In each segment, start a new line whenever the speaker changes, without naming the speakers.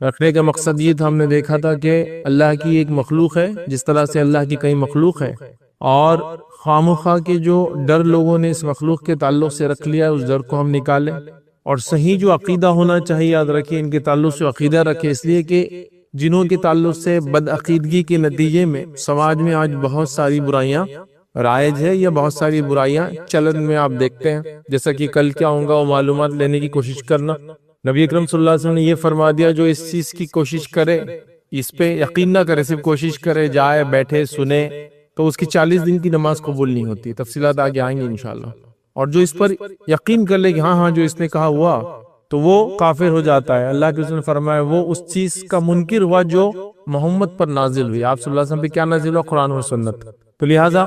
رکھنے کا مقصد یہ تھا، ہم نے دیکھا تھا کہ اللہ کی ایک مخلوق ہے جس طرح سے اللہ کی کئی مخلوق ہے، اور خواہ کے جو ڈر لوگوں نے اس مخلوق کے تعلق سے رکھ لیا اس ڈر کو ہم نکالیں، اور صحیح جو عقیدہ ہونا چاہیے یاد رکھیں ان کے تعلق سے عقیدہ رکھیں، اس لیے کہ جنہوں کے تعلق سے بدعقیدگی کے نتیجے میں سماج میں آج بہت ساری برائیاں رائج ہے، یا بہت ساری برائیاں چلن میں آپ دیکھتے ہیں، جیسا کہ کل کیا ہوں گا وہ معلومات لینے کی کوشش کرنا۔ نبی اکرم صلی اللہ علیہ وسلم نے یہ فرما دیا جو اس چیز کی کوشش کرے، اس پہ یقین نہ کرے، صرف کوشش کرے، جائے بیٹھے سنے، تو اس کی 40 دن کی نماز قبول نہیں ہوتی۔ تفصیلات آگے آئیں گے انشاءاللہ۔ اور جو اس پر یقین کر لے کہ ہاں جو اس نے کہا ہوا، تو وہ کافر ہو جاتا ہے۔ اللہ کے رسول نے فرمایا وہ اس چیز کا منکر ہوا جو محمد پر نازل ہوئی، آپ صلی اللہ علیہ وسلم پہ کیا نازل ہوا؟ قرآن و سنت۔ تو لہٰذا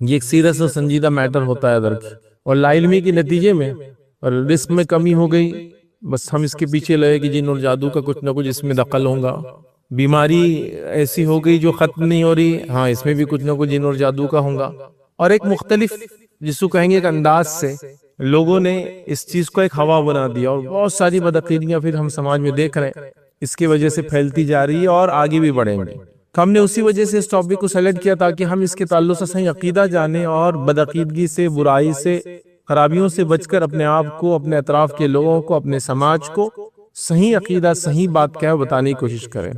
یہ ایک سیریس اور سنجیدہ میٹر ہوتا ہے ادھر کی، اور لا علمی کے نتیجے میں اور رزق میں کمی ہو گئی، بس ہم اس کے پیچھے لگے کہ جن اور جادو کا کچھ نہ کچھ اس میں دخل ہوگا۔ بیماری ایسی ہو گئی جو ختم نہیں ہو رہی، ہاں اس میں بھی کچھ نہ کچھ جن اور جادو کا ہوگا۔ اور ایک مختلف جس کو کہیں گے ایک انداز سے لوگوں نے اس چیز کو ایک ہوا بنا دیا، اور بہت ساری بدعقیدیاں پھر ہم سماج میں دیکھ رہے ہیں، اس کی وجہ سے پھیلتی جا رہی ہے اور آگے بھی بڑھیں گے۔ ہم نے اسی وجہ سے اس ٹاپک کو سیلیکٹ کیا تاکہ ہم اس کے تعلق سے صحیح عقیدہ جانیں، اور بدعقیدگی سے، برائی سے، خرابیوں سے بچ کر اپنے آپ کو، اپنے اطراف کے لوگوں کو، اپنے سماج کو صحیح عقیدہ، صحیح بات کیا ہے بتانے کی کوشش کریں۔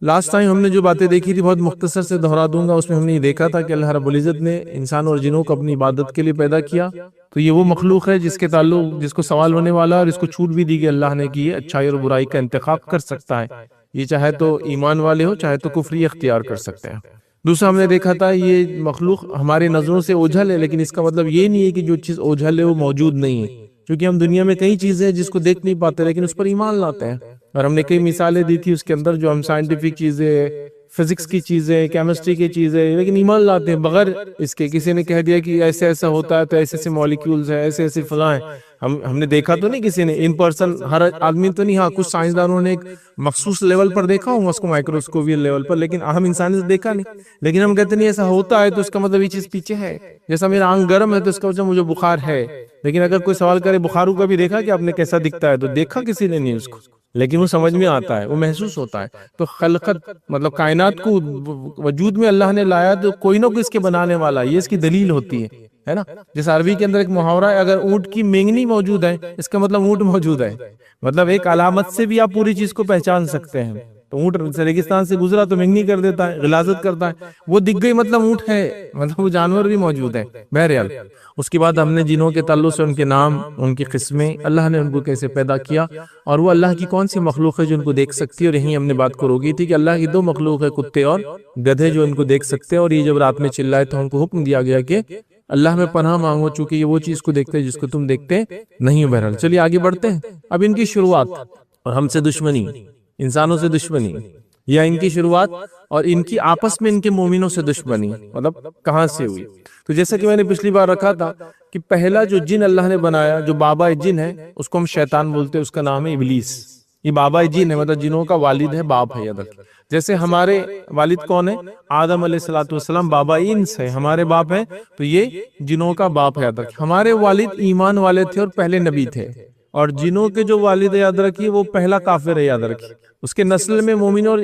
لاسٹ ٹائم ہم نے جو باتیں دیکھی تھی بہت مختصر سے دہرا دوں گا، اس میں ہم نے یہ دیکھا تھا کہ اللہ رب العزت نے انسان اور جنوں کو اپنی عبادت کے لیے پیدا کیا، تو یہ وہ مخلوق ہے جس کے تعلق، جس کو سوال ہونے والا ہے، اور اس کو چھوٹ بھی دی گئی اللہ نے کہ یہ اچھائی اور برائی کا انتخاب کر سکتا ہے، یہ چاہے تو ایمان والے ہو چاہے تو کفری اختیار کر سکتے ہیں۔ دوسرا ہم نے دیکھا تھا یہ مخلوق ہمارے نظروں سے اوجھل ہے، لیکن اس کا مطلب یہ نہیں ہے کہ جو چیز اوجھل ہے وہ موجود نہیں ہے، کیونکہ ہم دنیا میں کئی چیزیں ہیں جس کو دیکھ نہیں پاتے لیکن اس پر ایمان لاتے ہیں، اور ہم نے کئی مثالیں دی تھی اس کے اندر، جو ہم سائنٹیفک چیزیں، فزکس کی چیزیں، کیمسٹری کی چیزیں، لیکن ایمان لاتے ہیں بغیر اس کے۔ کسی نے کہہ دیا کہ ایسے ایسا ہوتا ہے تو ایسے ایسے مالیکیولز ہیں، ایسے ایسے فلاں ہیں، ہم نے دیکھا تو نہیں، کسی نے ان پرسن ہر آدمی تو نہیں، ہاں کچھ سائنسدانوں نے ایک مخصوص لیول پر دیکھا ہوں اس کو، مائکروسکوپیل لیول پر، لیکن ہم انسان نے دیکھا نہیں، لیکن ہم کہتے نہیں ایسا ہوتا ہے تو اس کا مطلب یہ چیز پیچھے ہے۔ جیسا میرا آنکھ گرم ہے تو اس کا مطلب مجھے بخار ہے، لیکن اگر کوئی سوال کرے بخاروں کا بھی دیکھا کہ آپ نے کیسا دکھتا ہے، تو دیکھا کسی نے نہیں اس کو، لیکن وہ سمجھ میں آتا ہے، وہ محسوس ہوتا ہے۔ تو خلقت مطلب کائنات کو وجود میں اللہ نے لایا تو کوئی نہ کوئی اس کے بنانے والا، یہ اس کی دلیل ہوتی ہے نا۔ جیسے عربی کے اندر ایک محاورہ ہے، اگر اونٹ کی مینگنی موجود ہے اس کا مطلب اونٹ موجود ہے، مطلب ایک علامت سے بھی آپ پوری چیز کو پہچان سکتے ہیں۔ تو اونٹ ریگستان سے گزرا تو مینگنی کر دیتا ہے، غلاظت کرتا ہے، وہ دکھ گئی مطلب اونٹ ہے، مطلب وہ جانور بھی موجود ہے۔ بہرحال اس کے بعد ہم نے جنوں کے تعلق سے ان کے نام، ان کی قسمیں، اللہ نے ان کو کیسے پیدا کیا، اور وہ اللہ کی کون سی مخلوق ہے جو ان کو دیکھ سکتی ہے، اور یہیں ہم نے بات کو روکی تھی کہ اللہ کی دو مخلوق ہے، کتے اور گدھے، جو ان کو دیکھ سکتے ہیں، اور یہ جب رات میں چلائے تو ان کو حکم دیا گیا کہ اللہ میں پناہ مانگو، چونکہ یہ وہ چیز کو دیکھتے ہیں جس کو تم دیکھتے نہیں ہو۔ بہرحال چلیے آگے بڑھتے ہیں۔ اب ان کی شروعات اور ہم سے دشمنی، انسانوں سے دشمنی، یا ان کی شروعات اور ان کی آپس میں ان کے مومنوں سے دشمنی مطلب کہاں سے ہوئی۔ تو جیسا کہ میں نے پچھلی بار رکھا تھا کہ پہلا جو جن اللہ نے بنایا، جو بابا جن ہے، اس کو ہم شیطان بولتے ہیں، اس کا نام ہے ابلیس۔ یہ بابا جن ہے، مطلب جنوں کا والد ہے، باپ ہے۔ جیسے ہمارے والد کون ہے؟ آدم علیہ السلام، بابا انس ہے، ہمارے باپ ہیں، تو یہ جنوں کا باپ ہے۔ ہمارے والد ایمان والے تھے اور پہلے نبی تھے، اور جنوں کے جو والد یاد رکھیے وہ پہلا کافر ہے، یاد رکھیے۔ اس کے نسل میں مومن اور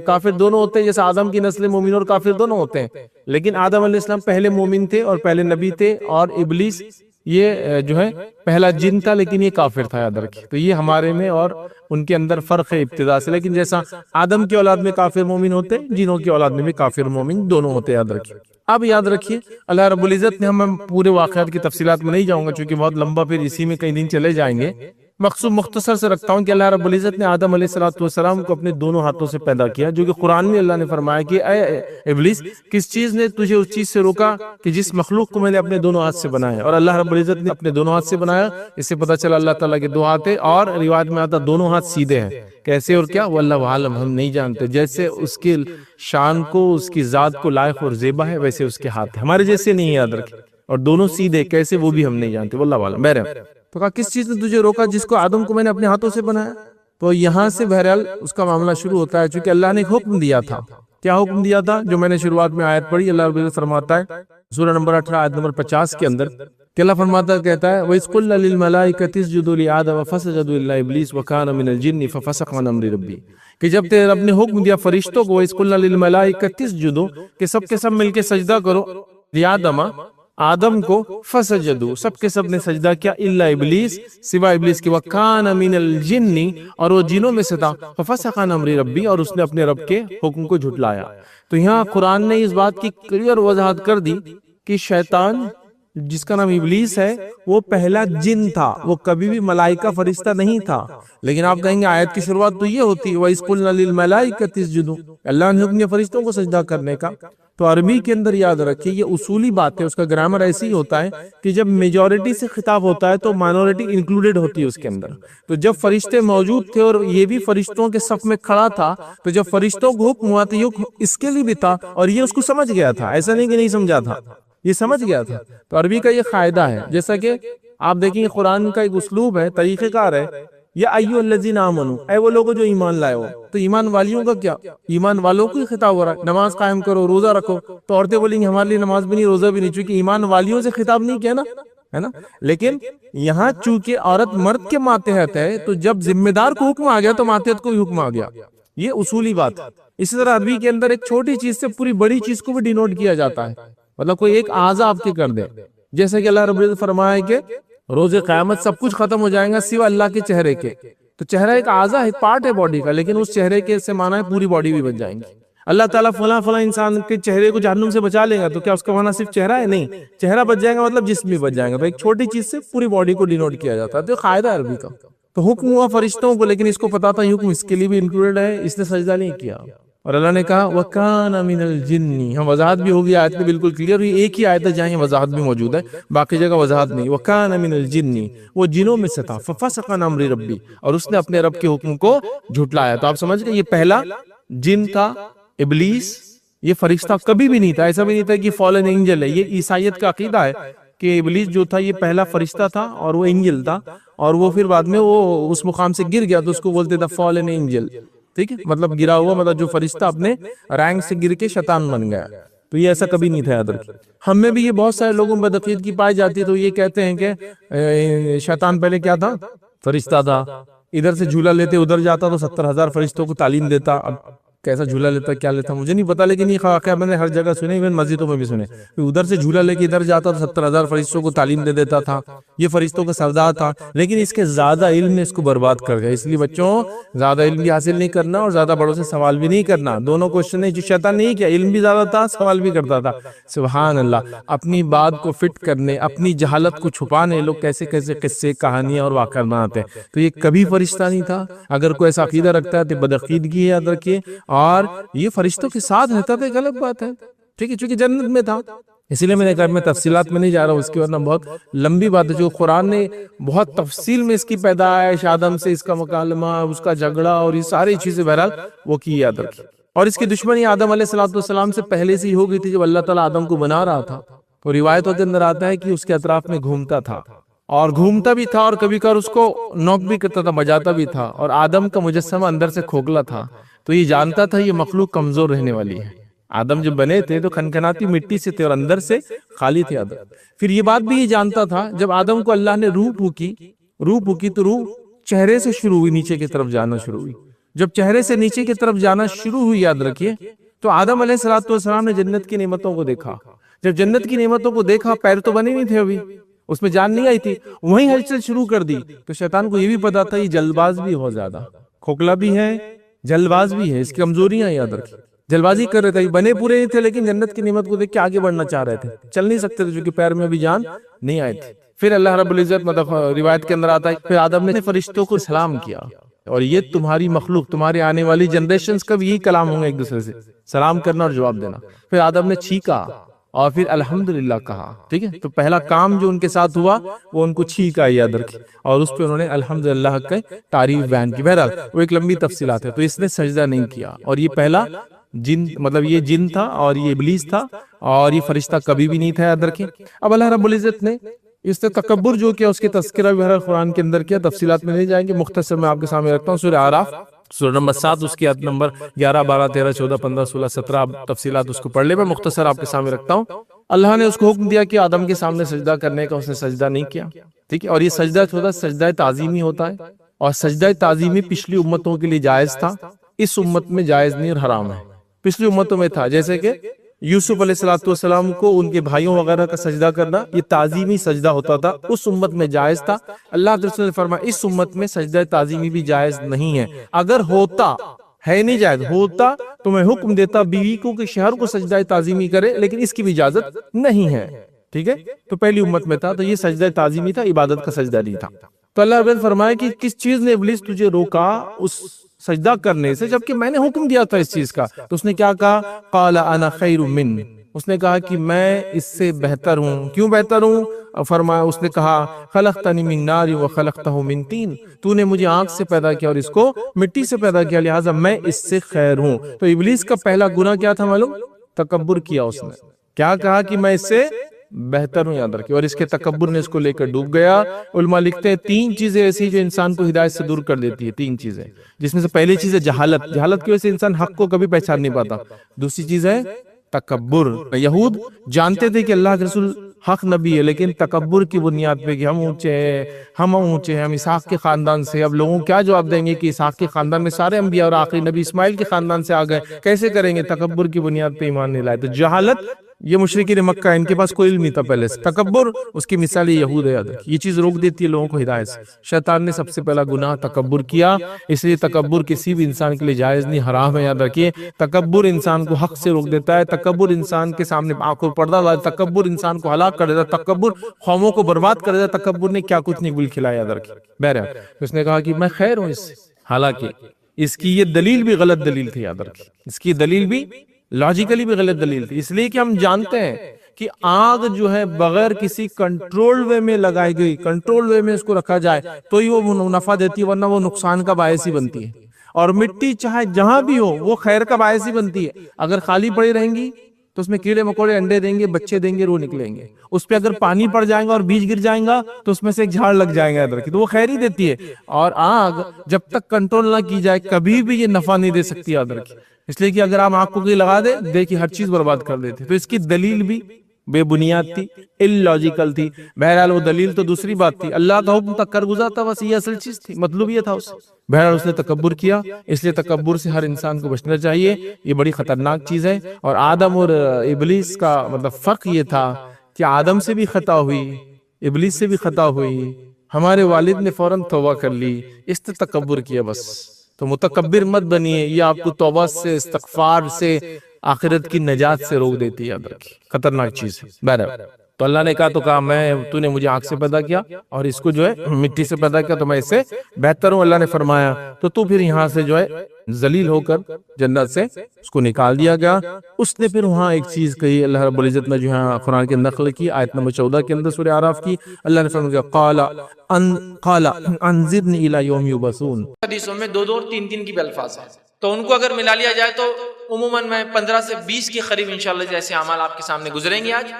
کافر دونوں ہوتے ہیں، جیسے آدم کی نسل مومن اور کافر دونوں ہوتے ہیں، لیکن آدم علیہ السلام پہلے مومن تھے اور پہلے نبی تھے، اور ابلیس یہ جو ہے پہلا جن تھا لیکن یہ کافر تھا، یاد رکھیے۔ تو یہ ہمارے میں اور ان کے اندر فرق ہے ابتدا سے، لیکن جیسا آدم کی اولاد میں کافر مومن ہوتے، جنوں کی اولاد میں بھی کافر مومن دونوں ہوتے، یاد رکھیے۔ اب یاد رکھیے اللہ رب العزت نے، ہم پورے واقعات کی تفصیلات میں نہیں جاؤں گا چونکہ بہت لمبا، پھر اسی میں کئی دن چلے جائیں گے، مختصر سے رکھتا ہوں کہ اللہ رب العزت نے آدم علیہ السلام کو اپنے دونوں ہاتھوں سے پیدا کیا، جو کہ قرآن میں اللہ نے فرمایا کہ اے ابلیس، کس چیز نے تجھے اس چیز سے روکا کہ جس مخلوق کو میں نے اپنے دونوں ہاتھ سے بنایا؟ اور اللہ رب العزت نے اپنے دونوں ہاتھ سے بنایا، اس سے پتہ چلا اللہ تعالیٰ کے دو ہاتھ ہیں، اور روایت میں آتا دونوں ہاتھ سیدھے ہیں، کیسے اور کیا واللہ عالم، ہم نہیں جانتے۔ جیسے اس کی شان کو، اس کی ذات کو لائق اور زیبا ہے، ویسے اس کے ہاتھ ہیں، ہمارے جیسے نہیں، یاد رکھیں، اور دونوں سیدھے کیسے وہ بھی ہم نہیں جانتے، واللہ عالم۔ بہرحال تو کہا کس چیز نے تجھے روکا جس کو آدم کو میں نے اپنے ہاتھوں سے بنایا؟ تو یہاں سے بہرحال اس کا معاملہ شروع ہوتا ہے، چونکہ اللہ نے ایک حکم دیا تھا۔ کیا حکم دیا تھا؟ جو میں نے شروعات میں آیت پڑھی، اللہ رب العزت فرماتا ہے سورہ نمبر 18 آیت نمبر 50 کے اندر کہ اللہ فرماتا کہتا ہے وَإِذْ قُلْنَا لِلْمَلَائِكَةِ اسْجُدُوا لِآدَمَ فَسَجَدُوا إِلَّا إِبْلِيسَ وَكَانَ مِنَ الْجِنِّ فَفَسَقَ عَنْ أَمْرِ رَبِّهِ، کہ جب تیرے رب نے حکم دیا فرشتوں کو اذ قلنا للملائکۃ اسجدوا کہ سب کے سب مل کے سجدہ کرو لآدم آدم کو فسجدوا سب کے سب نے سجدہ کیا الا ابلیس سوائے ابلیس کے وکان من الجن اور وہ جنوں میں سے تھا ففسق عن امر ربی اور اس نے اپنے رب کے حکم کو جھٹلایا. تو یہاں قرآن نے اس بات کی کلیئر وضاحت کر دی کہ شیطان جس کا نام ابلیس ہے وہ پہلا جن تھا، وہ کبھی بھی ملائکہ فرشتہ نہیں تھا. لیکن آپ کہیں گے آیت کی شروعات تو یہ ہوتی وَإِذْ قُلْنَا لِلْمَلَائِكَةِ اسْجُدُوا، اللہ نے حکم دیا فرشتوں کو سجدہ کرنے کا. تو عربی کے اندر یاد رکھیے یہ اصولی بات ہے، اس کا گرامر ایسے ہی ہوتا ہے کہ جب میجورٹی سے خطاب ہوتا ہے تو مائنورٹی انکلوڈڈ ہوتی ہے اس کے اندر. تو جب فرشتے موجود تھے اور یہ بھی فرشتوں کے صف میں کھڑا تھا تو جب فرشتوں کو حکم ہوا تو یہ حکم اس کے لیے بھی تھا اور یہ اس کو سمجھ گیا تھا، ایسا نہیں کہ نہیں سمجھا تھا، یہ سمجھ گیا تھا. تو عربی کا یہ قاعدہ ہے. جیسا کہ آپ دیکھیں قرآن کا ایک اسلوب ہے، طریقہ کار ہے، یا ایھا الذین آمنوا، اے وہ لوگ جو ایمان لائے ہو. تو ایمان والیوں کا کیا؟ ایمان والوں کو ہی خطاب ہو رہا ہے. نماز قائم کرو، روزہ رکھو. تو عورتیں بولیں گی ہمارے لیے نماز بھی نہیں، روزہ بھی نہیں، چونکہ ایمان والیوں سے خطاب نہیں کیا نا، ہے نا. لیکن یہاں چونکہ عورت مرد کے ماتحت ہے تو جب ذمہ دار کو حکم آ گیا تو ماتحت کو بھی حکم آ گیا. یہ اصولی بات. اسی طرح عربی کے اندر ایک چھوٹی چیز سے پوری بڑی چیز کو بھی ڈینوٹ کیا جاتا ہے. مطلب کوئی ایک اعضا آپ کے کر دے، جیسے کہ اللہ رب العزت فرمایا کہ روز قیامت سب کچھ ختم ہو جائے گا سوى اللہ کے چہرے کے. تو چہرہ ایک اعضا ہے، پارٹ ہے باڈی کا، لیکن اس چہرے کے سے معنی ہے پوری باڈی بھی بچ جائیں گی. اللہ تعالیٰ فلاں فلاں انسان کے چہرے کو جہنم سے بچا لے گا تو کیا اس کا معنی صرف چہرہ ہے؟ نہیں، چہرہ بچ جائے گا مطلب جسم بھی بچ جائے گا. تو ایک چھوٹی چیز سے پوری باڈی کو ڈینوٹ کیا جاتا ہے. تو قاعدہ ہے عربی کا. تو حکم ہوا فرشتوں کو، لیکن اس کو پتا تھا یہ حکم اس کے لیے بھی انکلوڈڈ ہے، اس نے سجدہ نہیں کیا. اور اللہ نے کہا وَكَانَ مِنَ الْجِنِّ، ہم وضاحت بھی ہوگی آیت میں بالکل کلیئر ہوئی. ایک ہی آیت ہے جہاں یہ وضاحت بھی موجود ہے، باقی جگہ وضاحت نہیں. وَكَانَ مِنَ الْجِنِّ، وہ جنوں میں سے تھا. فَفَسَقَ عَنْ أَمْرِ رَبِّهِ، اور اس نے اپنے رب کے حکم کو جھٹلایا. تو آپ سمجھ گئے یہ پہلا جن تھا ابلیس، یہ فرشتہ کبھی بھی نہیں تھا. ایسا بھی نہیں تھا کہ فالن اینجل ہے. یہ عیسائیت کا عقیدہ ہے کہ ابلیس جو تھا یہ پہلا فرشتہ تھا اور وہ اینجل تھا، اور وہ پھر بعد میں وہ اس مقام سے گر گیا تو اس کو بولتے تھا فالن اینجل. ٹھیک ہے، مطلب گرا ہوا، مطلب جو فرشتہ اپنے رینک سے گر کے شیطان بن گیا. تو یہ ایسا کبھی نہیں تھا. یاد رکھیں ہم میں بھی یہ بہت سارے لوگوں میں بدعقیدگی پائی جاتی ہے. تو یہ کہتے ہیں کہ شیطان پہلے کیا تھا؟ فرشتہ تھا. ادھر سے جھولا لیتے ادھر جاتا تو 70,000 فرشتوں کو تعلیم دیتا. اب کیسا جھولا لیتا کیا لیتا مجھے نہیں پتا، لیکن یہ واقعہ میں نے ہر جگہ سنے، ایون مسجدوں میں بھی سنے. ادھر سے جھولا لے کے ادھر جاتا تو 70,000 فرشتوں کو تعلیم دے دیتا تھا. یہ فرشتوں کا سردار تھا. لیکن اس کے زیادہ علم نے اس کو برباد کر گیا. اس لیے بچوں زیادہ علم بھی حاصل نہیں کرنا اور زیادہ بڑوں سے سوال بھی نہیں کرنا. دونوں کوشچن نے جو شیطان نہیں کیا، علم بھی زیادہ تھا، سوال بھی کرتا تھا. سبحان اللہ. اپنی بات کو فٹ کرنے، اپنی جہالت کو چھپانے لوگ کیسے کیسے قصے، کہانیاں اور واقعات بناتے ہیں. تو یہ کبھی فرشتہ نہیں تھا. اگر کوئی ایسا عقیدہ رکھتا ہے تو بدعقیدگی ہے، یاد رکھیے. اور یہ فرشتوں کے ساتھ رہتا تھا، ایک الگ بات ہے. ٹھیک ہے، چونکہ جنت میں تھا. اسی لیے میں نے کہا میں تفصیلات میں نہیں جا رہا ہوں، اس کی ورنہ بہت لمبی بات ہے. جو قرآن نے بہت تفصیل میں اس کی پیدائش، آدم سے اس کا مکالمہ، اس کا جھگڑا اور یہ ساری چیزیں بہرحال وہ کی، یاد رکھی. اور اس کی دشمنی آدم علیہ السلام سے پہلے سے ہی ہو گئی تھی جب اللہ تعالیٰ آدم کو بنا رہا تھا. تو روایتوں کے اندر آتا ہے کہ اس کے اطراف میں گھومتا تھا اور گھومتا بھی تھا اور کبھی کبھار اس کو نوک بھی کرتا تھا، بجاتا بھی تھا. اور آدم کا مجسمہ اندر سے کھوکھلا تھا. تو یہ جانتا تھا یہ مخلوق کمزور رہنے والی ہے. آدم جب بنے تھے تو کھنکھناتی مٹی سے تھے اور اندر سے خالی تھے آدم. پھر یہ بات بھی یہ جانتا تھا جب آدم کو اللہ نے روح پھونکی تو روح چہرے سے شروع ہوئی، نیچے کی طرف جانا شروع ہوئی. جب چہرے سے نیچے کی طرف جانا شروع ہوئی، یاد رکھیے، تو آدم علیہ السلام نے جنت کی نعمتوں کو دیکھا. جب جنت کی نعمتوں کو دیکھا، پیر تو بنے نہیں تھے، ابھی اس میں جان نہیں آئی تھی، وہیں ہلچل شروع کر دی. تو شیطان کو یہ بھی پتا تھا یہ جلد باز بھی ہو، زیادہ کھوکھلا بھی ہے، جلد باز بھی ہے. اس کی کمزوریاں یاد رکھیں. جلد بازی کر رہے تھے، بنے پورے نہیں تھے، لیکن جنت کی نعمت کو دیکھ کے آگے بڑھنا چاہ رہے تھے. چل نہیں سکتے تھے کیونکہ پیر میں بھی جان نہیں آئی تھی. پھر اللہ رب العزت، مطلب روایت کے اندر آتا ہے، پھر آدم نے فرشتوں کو سلام کیا. اور یہ تمہاری مخلوق، تمہارے آنے والی جنریشنز کا بھی یہی کلام ہوں گے، ایک دوسرے سے سلام کرنا اور جواب دینا. پھر آدم نے چھینکا اور پھر الحمدللہ کہا. ٹھیک ہے، تو پہلا کام جو ان کے ساتھ ہوا وہ ان کو چھینکا، یاد رکھیں، اور اس پہ انہوں نے الحمدللہ کی تعریف بیان کی. بہرحال وہ ایک لمبی تفصیلات ہے. تو اس نے سجدہ نہیں کیا. اور یہ پہلا جن، مطلب یہ جن تھا اور یہ ابلیس تھا اور یہ فرشتہ کبھی بھی نہیں تھا، یاد رکھیں. اب اللہ رب العزت نے اس نے تکبر جو کیا، اس کے تذکرہ بھی بہرحال قرآن کے اندر کیا. تفصیلات میں نہیں جائیں گے، مختصر میں آپ کے سامنے رکھتا ہوں. سورہ اعراف سورہ نمبر 7، اس کی آیت نمبر 11، 12، 13، 14، 15، 16، 17 آپ تفصیلات اس کو پڑھ لیں. میں مختصر آپ کے سامنے رکھتا ہوں. اللہ نے اس کو حکم دیا کہ آدم کے سامنے سجدہ کرنے کا، اس نے سجدہ نہیں کیا. ٹھیک ہے، اور یہ سجدہ سجدہ تعظیمی ہوتا ہے، اور سجدہ تعظیمی پچھلی امتوں کے لیے جائز تھا. اس امت میں جائز نہیں اور حرام ہے. پچھلی امتوں میں تھا، جیسے کہ یوسف علیہ السلام کو ان کے بھائیوں وغیرہ کا سجدہ کرنا یہ تعظیمی سجدہ ہوتا تھا، اس امت میں جائز تھا. اللہ کے رسول نے فرمایا اس امت میں سجدہ تعظیمی بھی جائز نہیں ہے. اگر ہوتا ہے نہیں جائز ہوتا تو میں حکم دیتا بیوی کو کہ شوہر کو سجدہ تعظیمی کرے، لیکن اس کی بھی اجازت نہیں ہے. ٹھیک ہے، تو پہلی امت میں تھا تو یہ سجدہ تعظیمی تھا، عبادت کا سجدہ نہیں تھا. تو اللہ نے فرمایا کہ کس چیز نے ابلیس تجھے روکا اس سجدہ کرنے سے جبکہ میں نے حکم دیا تھا اس چیز کا؟ تو اس نے کیا کہا؟ قال انا خیر من، اس نے کہا کہ میں اس سے بہتر ہوں. کیوں بہتر ہوں؟ فرمایا اس نے کہا خلقتنی من نار وخلقتہ من طین، تو نے مجھے آگ سے پیدا کیا اور اس کو مٹی سے پیدا کیا، لہٰذا میں اس سے خیر ہوں. تو ابلیس کا پہلا گناہ کیا تھا معلوم؟ تکبر کیا. اس نے کیا کہا کہ میں اس سے بہتر ہوں، یاد رکھیں، اور اس کے تکبر نے اس کو لے کر ڈوب گیا. علماء لکھتے ہیں 3 چیزیں ایسی جو انسان کو ہدایت سے دور کر دیتی ہے. 3 چیزیں، جس میں سے پہلی چیز ہے جہالت. جہالت کی وجہ سے انسان حق کو کبھی پہچان نہیں پاتا. دوسری چیز ہے تکبر. یہود جانتے تھے کہ اللہ کے رسول حق نبی ہے، لیکن تکبر کی بنیاد پہ کہ ہم اونچے ہیں، ہم اسحاق کے خاندان سے. اب لوگوں کیا جواب دیں گے کہ اسحاق کے خاندان میں سارے انبیاء اور آخری نبی اسماعیل کے خاندان سے آ گئے، کیسے کریں گے؟ تکبر کی بنیاد پہ ایمان نہیں لائے. تو جہالت، یہ مشرکین مکہ ان کے پاس کوئی علم نہیں تھا پہلے سے. تکبر اس کی مثال یہود ہے. یہ چیز روک دیتی ہے لوگوں کو ہدایت سے. شیطان نے سب سے پہلا گناہ تکبر کیا، اس لیے تکبر کسی بھی انسان کے لیے جائز نہیں، حرام ہے. یاد رکھیے تکبر انسان کو حق سے روک دیتا ہے، تکبر انسان کے سامنے آنکھوں پردہ لاتا ہے، تکبر انسان کو ہلاک کر دیتا ہے، تکبر قوموں کو برباد کر دیتا ہے. تکبر نے کیا کچھ نہیں کھلایا. یاد رکھیے. بہرحال اس نے کہا کہ میں خیر ہوں اس سے، حالانکہ اس کی یہ دلیل بھی غلط دلیل تھی. یاد رکھیے اس کی دلیل بھی لاجیکلی بھی غلط دلیل تھی، اس لیے کہ ہم جانتے ہیں کہ آگ جو ہے بغیر کسی کنٹرول وے میں لگائی گئی، کنٹرول وے میں اس کو رکھا جائے تو ہی وہ نفع دیتی ہے، ورنہ وہ نقصان کا باعث ہی بنتی ہے. اور مٹی چاہے جہاں بھی ہو وہ خیر کا باعث ہی بنتی ہے. اگر خالی پڑی رہیں گی تو اس میں کیڑے مکوڑے انڈے دیں گے، بچے دیں گے، روح نکلیں گے. اس پہ اگر پانی پڑ جائے گا اور بیج گر جائیں گا تو اس میں سے ایک جھاڑ لگ جائے گا ادھر کی، تو وہ خیر ہی دیتی ہے. اور آگ جب تک کنٹرول نہ کی جائے کبھی بھی یہ نفع نہیں دے سکتی. ادھر کی اس لیے کہ اگر آپ آگ کو کوئی لگا دے دیکھیے ہر چیز برباد کر دیتے. تو اس کی دلیل بھی بے بنیاد تھی، illogical تھی. بہرحال وہ دلیل تو دوسری بات تھی، اللہ کا حکم تک کر گزرا تھا، بس یہ اصل چیز تھی، مطلب یہ تھا اس سے. بہرحال اس نے تکبر کیا، اس لیے تکبر سے ہر انسان کو بچنا چاہیے. یہ بڑی خطرناک چیز ہے. اور آدم اور ابلیس کا مطلب فرق یہ تھا کہ آدم سے بھی خطا ہوئی، ابلیس سے بھی خطا ہوئی. ہمارے والد نے فوراً توبہ کر لی، اس نے تکبر کیا بس. تو متکبر مت بنیے، یہ آپ کو توبہ سے، استغفار سے، آخرت کی نجات سے روک دیتی ہے. یاد رکھیے خطرناک چیز ہے. بہرحال تو اللہ نے کہا تو کہا تو نے مجھے آگ سے پیدا کیا اور اس کو جو ہے مٹی سے پیدا کیا تو میں اس سے بہتر ہوں. اللہ نے فرمایا تو پھر یہاں سے جو ہے ذلیل ہو کر جنت سے اس کو نکال دیا گیا. اس نے پھر وہاں ایک چیز کہی، اللہ رب العزت نے جو ہے قرآن کے نقل کی آیت نمبر 14 کے اندر سورہ اعراف کی. اللہ نے فرمایا قال انذرنی الی یوم یبعثون.
حدیثوں میں 2 اور 3 کی بھی الفاظ ہیں، تو ان کو اگر ملا لیا جائے تو عموماً میں 15 سے 20 کے قریب انشاءاللہ جیسے اعمال آپ کے سامنے گزریں گے آج،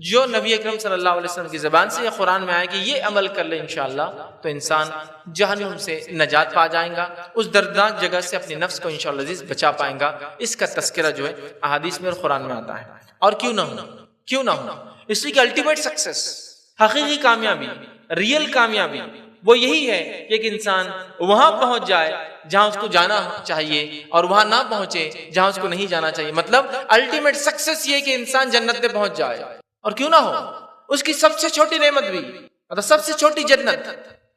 جو نبی اکرم صلی اللہ علیہ وسلم کی زبان سے یا قرآن میں آئے کہ یہ عمل کر لے انشاءاللہ تو انسان جہنم سے نجات پا جائیں گا، اس دردناک جگہ سے اپنے نفس کو انشاءاللہ عزیز بچا پائیں گا. اس کا تذکرہ جو ہے احادیث میں اور قرآن میں آتا ہے. اور کیوں نہ ہو اس لیے کہ الٹیمیٹ سکسس، حقیقی کامیابی، ریئل کامیابی وہ یہی ہے کہ ایک انسان وہاں پہنچ جائے جہاں اس کو جانا چاہیے اور وہاں نہ پہنچے جہاں اس کو نہیں جانا چاہیے. مطلب الٹیمیٹ سکسس یہ کہ انسان جنت میں پہنچ جائے. اور کیوں نہ ہو اس کی سب سے چھوٹی نعمت بھی، مطلب سب سے چھوٹی جنت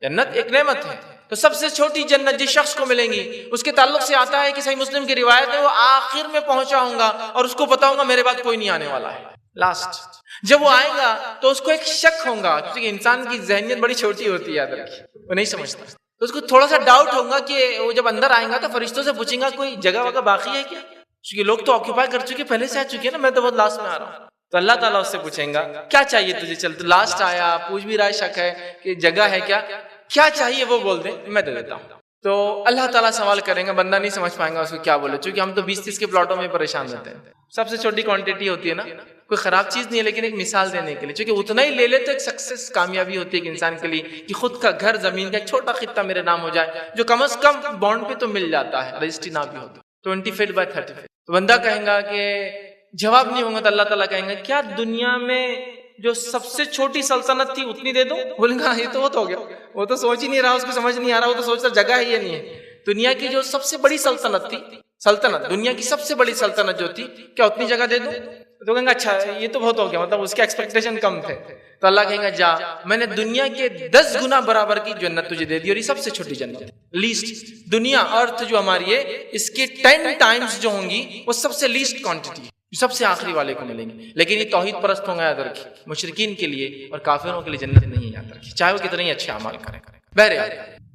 ایک نعمت ہے، تو سب سے چھوٹی جنت جس شخص کو ملیں گی اس کے تعلق سے آتا ہے کہ صحیح مسلم کی روایت میں وہ آخر میں پہنچا ہوں گا اور اس کو پتا ہوگا میرے بعد کوئی نہیں آنے والا ہے، لاسٹ. جب وہ آئے گا تو اس کو ایک شک ہوگا، کیونکہ انسان کی ذہنیت بڑی چھوٹی ہوتی ہے، یاد رکھیے وہ نہیں سمجھتا، تو اس کو تھوڑا سا ڈاؤٹ ہوگا کہ وہ جب اندر آئیں گا تو فرشتوں سے پوچھیں گا کوئی جگہ وگہ باقی ہے کیا، کیونکہ لوگ تو آکوپائی کر چکے، پہلے سے آ چکے ہیں نا، میں تو بہت لاسٹ میں آ رہا ہوں. تو اللہ تعالیٰ اس سے پوچھیں گا کیا چاہیے تجھے، چل تو لاسٹ آیا، پوچھ بھی رہا ہے، شک ہے کہ جگہ ہے کیا چاہیے وہ بول دیں میں دے دیتا ہوں. تو اللہ تعالیٰ سوال کریں گا، بندہ نہیں سمجھ پائیں گا اس کو کیا بولے، چونکہ ہم تو 20-30 کے پلاٹوں میں پریشان رہتے ہیں. سب سے چھوٹی کوانٹٹی ہوتی ہے نا، کوئی خراب چیز نہیں ہے لیکن ایک مثال دینے کے لیے، چونکہ اتنا ہی لے لے تو ایک سکسس کامیابی ہوتی ہے کہ انسان کے لیے کہ خود کا گھر، زمین کا ایک چھوٹا خطہ میرے نام ہو جائے، جو کم از کم بانڈ پہ تو مل جاتا ہے، رجسٹری نہ بھی ہوتا 25/35. تو بندہ کہیں گا کہ جواب نہیں ہوگا تو اللہ تعالیٰ کہیں گا کیا دنیا میں جو سب سے چھوٹی سلطنت تھی اتنی دے دو؟ بولیں گا یہ تو ہو گیا، وہ تو سوچ ہی نہیں رہا، اس کو سمجھ نہیں آ رہا، وہ تو سوچ رہا جگہ ہی یہ نہیں ہے. دنیا کی جو سب سے بڑی سلطنت تھی، دنیا کی سب سے بڑی سلطنت جو تھی، کیا اتنی جگہ دے دوں؟ تو کہیں گے اچھا یہ تو بہت ہو گیا، مطلب اس کے ایکسپیکٹیشن کم تھے. تو اللہ کہیں گا جا، میں نے دنیا کے 10 گنا برابر کی جنت تجھے دے دی، اور یہ سب سے چھوٹی جنت ہے، لیسٹ. دنیا ارتھ جو ہماری ہے اس کے 10 ٹائمز جو ہوں گی وہ سب سے لیسٹ کوانٹٹی، سب سے آخری والے کو ملیں گے. لیکن یہ توحید پرست ہوں گے یاد رکھیے، مشرکین کے لیے اور کافروں کے لیے جنت نہیں یاد رکھیے، چاہے وہ کتنے ہی اچھے اعمال کریں. بہرحال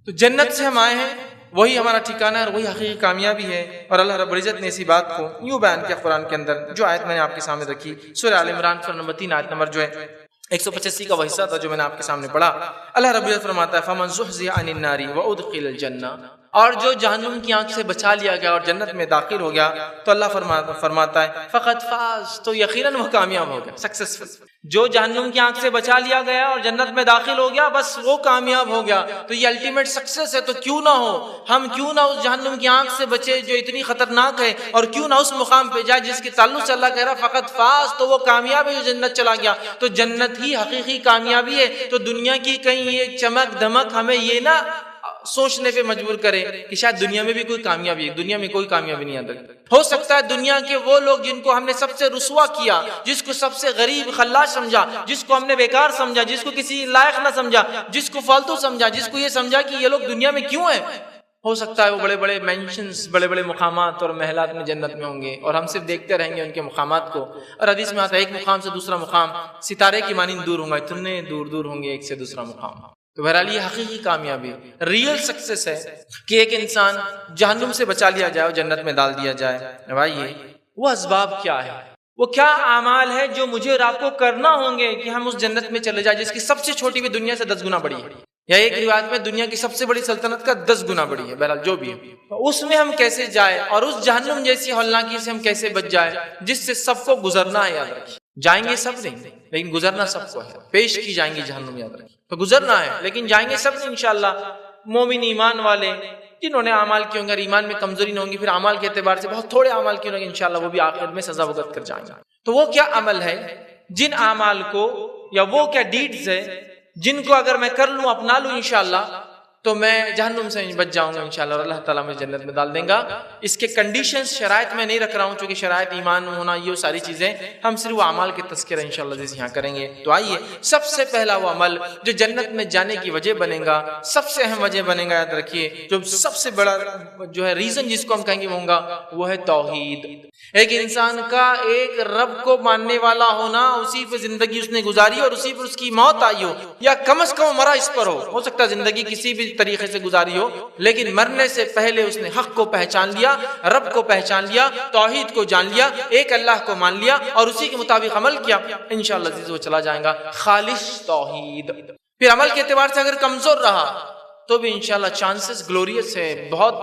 تو جنت سے ہم آئے ہیں، وہی ہمارا ٹھکانہ ہے اور وہی حقیقی کامیابی ہے. اور اللہ رب العزت نے اسی بات کو یوں بیان کیا قرآن کے اندر، جو آیت میں نے آپ کے سامنے رکھی، سورہ آل عمران سورہ نمبر 3 آیت نمبر جو ہے 185 کا وہ حصہ تھا جو میں نے آپ کے سامنے پڑھا. اللہ رب العزت فرماتا ہے فَمَنْ زُحْزِحَ عَنِ النَّارِ وَأُدْخِلَ الْجَنَّةَ، اور جو جہنم کی آنکھ سے بچا لیا گیا اور جنت میں داخل ہو گیا، تو اللہ فرماتا ہے فقط فاز، تو یقیناً وہ کامیاب ہو گیا، سکسیسفل. جو جہنم کی آنکھ سے بچا لیا گیا اور جنت میں داخل ہو گیا، بس وہ کامیاب ہو گیا. تو یہ الٹیمیٹ سکسیس ہے. تو کیوں نہ ہو، ہم کیوں نہ اس جہنم کی آنکھ سے بچے جو اتنی خطرناک ہے، اور کیوں نہ اس مقام پہ جائے جس کے تعلق سے اللہ کہہ رہا فقط فاز، تو وہ کامیاب ہے جو جنت چلا گیا. تو جنت ہی حقیقی کامیابی ہے. تو دنیا کی کہیں یہ چمک دمک ہمیں یہ نہ سوچنے پہ مجبور کرے کہ شاید دنیا میں بھی کوئی کامیابی ہے. دنیا میں کوئی کامیابی نہیں آتی. ہو سکتا ہے دنیا کے وہ لوگ جن کو ہم نے سب سے رسوا کیا، جس کو سب سے غریب خلاص سمجھا، جس کو ہم نے بیکار سمجھا، جس کو کسی لائق نہ سمجھا، جس کو فالتو سمجھا، جس کو یہ سمجھا کہ یہ لوگ دنیا میں کیوں ہیں، ہو سکتا ہے وہ بڑے بڑے مینشنز، بڑے بڑے مقامات اور محلات میں جنت میں ہوں گے، اور ہم صرف دیکھتے رہیں گے ان کے مقامات کو. اور حدیث میں آتا ہے ایک مقام سے دوسرا مقام ستارے کی مانند دور ہوں گا، اتنے دور دور ہوں گے ایک سے دوسرا مقام. تو بہرحال یہ حقیقی کامیابی، ریئل سکسیس ہے کہ ایک انسان جہنم سے بچا لیا جائے اور جنت میں ڈال دیا جائے. بھائی وہ اسباب کیا ہے، وہ کیا اعمال ہے جو مجھے اور آپ کو کرنا ہوں گے کہ ہم اس جنت میں چلے جائیں جس کی سب سے چھوٹی بھی دنیا سے 10 گنا بڑی ہے، یا ایک روایت میں دنیا کی سب سے بڑی سلطنت کا 10 گنا بڑی ہے. بہرحال جو بھی ہے اس میں ہم کیسے جائیں، اور اس جہنم جیسی ہولناکی سے ہم کیسے بچ جائیں جس سے سب کو گزرنا ہے. یاد رکھیے جائیں گے سب نہیں، لیکن گزرنا سب کو ہے. پیش کی جائیں گی جہنم، یاد رکھیے تو گزرنا ہے، لیکن جائیں گے سب نہیں انشاءاللہ. مومن ایمان والے جنہوں نے اعمال کیے ہوں گے، ایمان میں کمزوری نہ ہوگی، پھر اعمال کے اعتبار سے بہت تھوڑے اعمال کیے ہوں گے، انشاءاللہ وہ بھی آخرت میں سزا بھگت کر جائیں گے. تو وہ کیا عمل ہے، جن اعمال کو، یا وہ کیا ڈیڈز ہے جن کو اگر میں کر لوں، اپنا لوں انشاءاللہ، تو میں جہنم سے بچ جاؤں گا انشاءاللہ، اور اللہ تعالیٰ مجھے جنت میں ڈال دیں گا. اس کے کنڈیشنز، شرائط میں نہیں رکھ رہا ہوں، چونکہ شرائط ایمان ہونا یہ ساری چیزیں ہم صرف وہ اعمال کے تذکرہ انشاءاللہ جیسے یہاں کریں گے. تو آئیے سب سے پہلا وہ عمل جو جنت میں جانے کی وجہ بنے گا، سب سے اہم وجہ بنے گا، یاد رکھیے جو سب سے بڑا جو ہے ریزن جس کو ہم کہیں گے وہ ہوگا، وہ ہے توحید. ایک انسان کا ایک رب کو ماننے والا ہونا، اسی پہ زندگی اس نے گزاری اور اسی پر اس کی موت آئی ہو، یا کم از کم مرا اس پر ہو سکتا ہے زندگی کسی بھی طریقے سے گزاری ہو، لیکن مرنے سے پہلے اس نے حق کو پہچان لیا، رب کو پہچان لیا، توحید کو جان لیا، ایک اللہ کو مان لیا اور اسی کے مطابق عمل کیا، انشاءاللہ عزیز وہ چلا جائے گا. خالص توحید. پھر عمل کے اعتبار سے اگر کمزور رہا تو بھی انشاءاللہ چانسز گلوریس ہے، بہت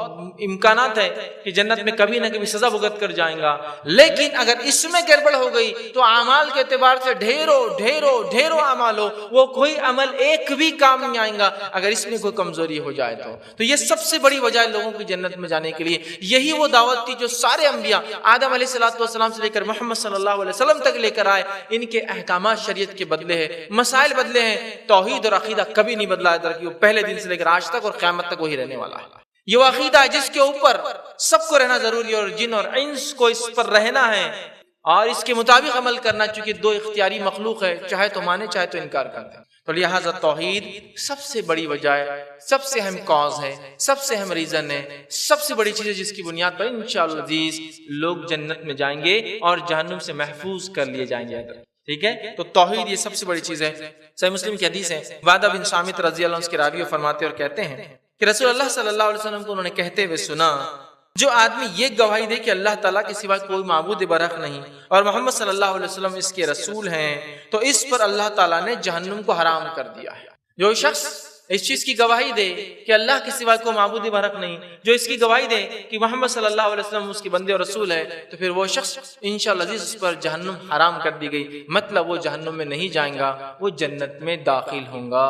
امکانات ہے کہ جنت میں کبھی نہ کبھی سزا بھگت کر جائیں گا. لیکن اگر اس میں گڑبڑ ہو گئی تو اعمال کے اعتبار سے ڈھیروں اعمال ہو، وہ کوئی عمل ایک بھی کام نہیں آئیں گا اگر اس میں کوئی کمزوری ہو جائے تو یہ سب سے بڑی وجہ ہے لوگوں کی جنت میں جانے کے لیے. یہی وہ دعوت تھی جو سارے انبیاء آدم علیہ السلام سے لے کر محمد صلی اللہ علیہ وسلم تک لے کر آئے. ان کے احکامات شریعت کے بدلے ہیں، مسائل بدلے ہیں، توحید اور عقیدہ کبھی نہیں بدلا ہے. وہ پہلے دن سے لے کر آج تک اور قیامت تک وہی رہنے والا ہے. یہ وہ عقیدہ ہے جس کے اوپر سب کو رہنا ضروری ہے، اور جن اور انس کو اس پر رہنا ہے اور اس کے مطابق عمل کرنا، چونکہ دو اختیاری مخلوق ہے، چاہے تو مانے چاہے تو انکار کرتے ہیں. تو لہٰذا توحید سب سے بڑی وجہ ہے، سب سے اہم کاز ہے، سب سے اہم ریزن ہے، سب سے بڑی چیز ہے جس کی بنیاد پر انشاءاللہ عزیز لوگ جنت میں جائیں گے اور جہنم سے محفوظ کر لیے جائیں گے. ٹھیک ہے، تو توحید یہ سب سے بڑی چیز ہے. صحیح مسلم کی حدیث ہے، عبادہ بن صامت رضی اللہ عنہ اس کے راوی فرماتے اور کہتے ہیں کہ رسول اللہ صلی اللہ علیہ وسلم کو انہوں نے کہتے ہوئے سنا، جو آدمی یہ گواہی دے کہ اللہ تعالیٰ کے سوا کوئی معبود برحق نہیں اور محمد صلی اللہ علیہ وسلم اس کے رسول ہیں، تو اس پر اللہ تعالیٰ نے جہنم کو حرام کر دیا ہے. جو شخص اس چیز کی گواہی دے کہ اللہ کے سوا کوئی معبود برحق نہیں، جو اس کی گواہی دے کہ محمد صلی اللہ علیہ وسلم اس کے بندے اور رسول ہے، تو پھر وہ شخص انشاءاللہ عزیز اس پر جہنم حرام کر دی گئی. مطلب وہ جہنم میں نہیں جائیں گا، وہ جنت میں داخل ہوں گا.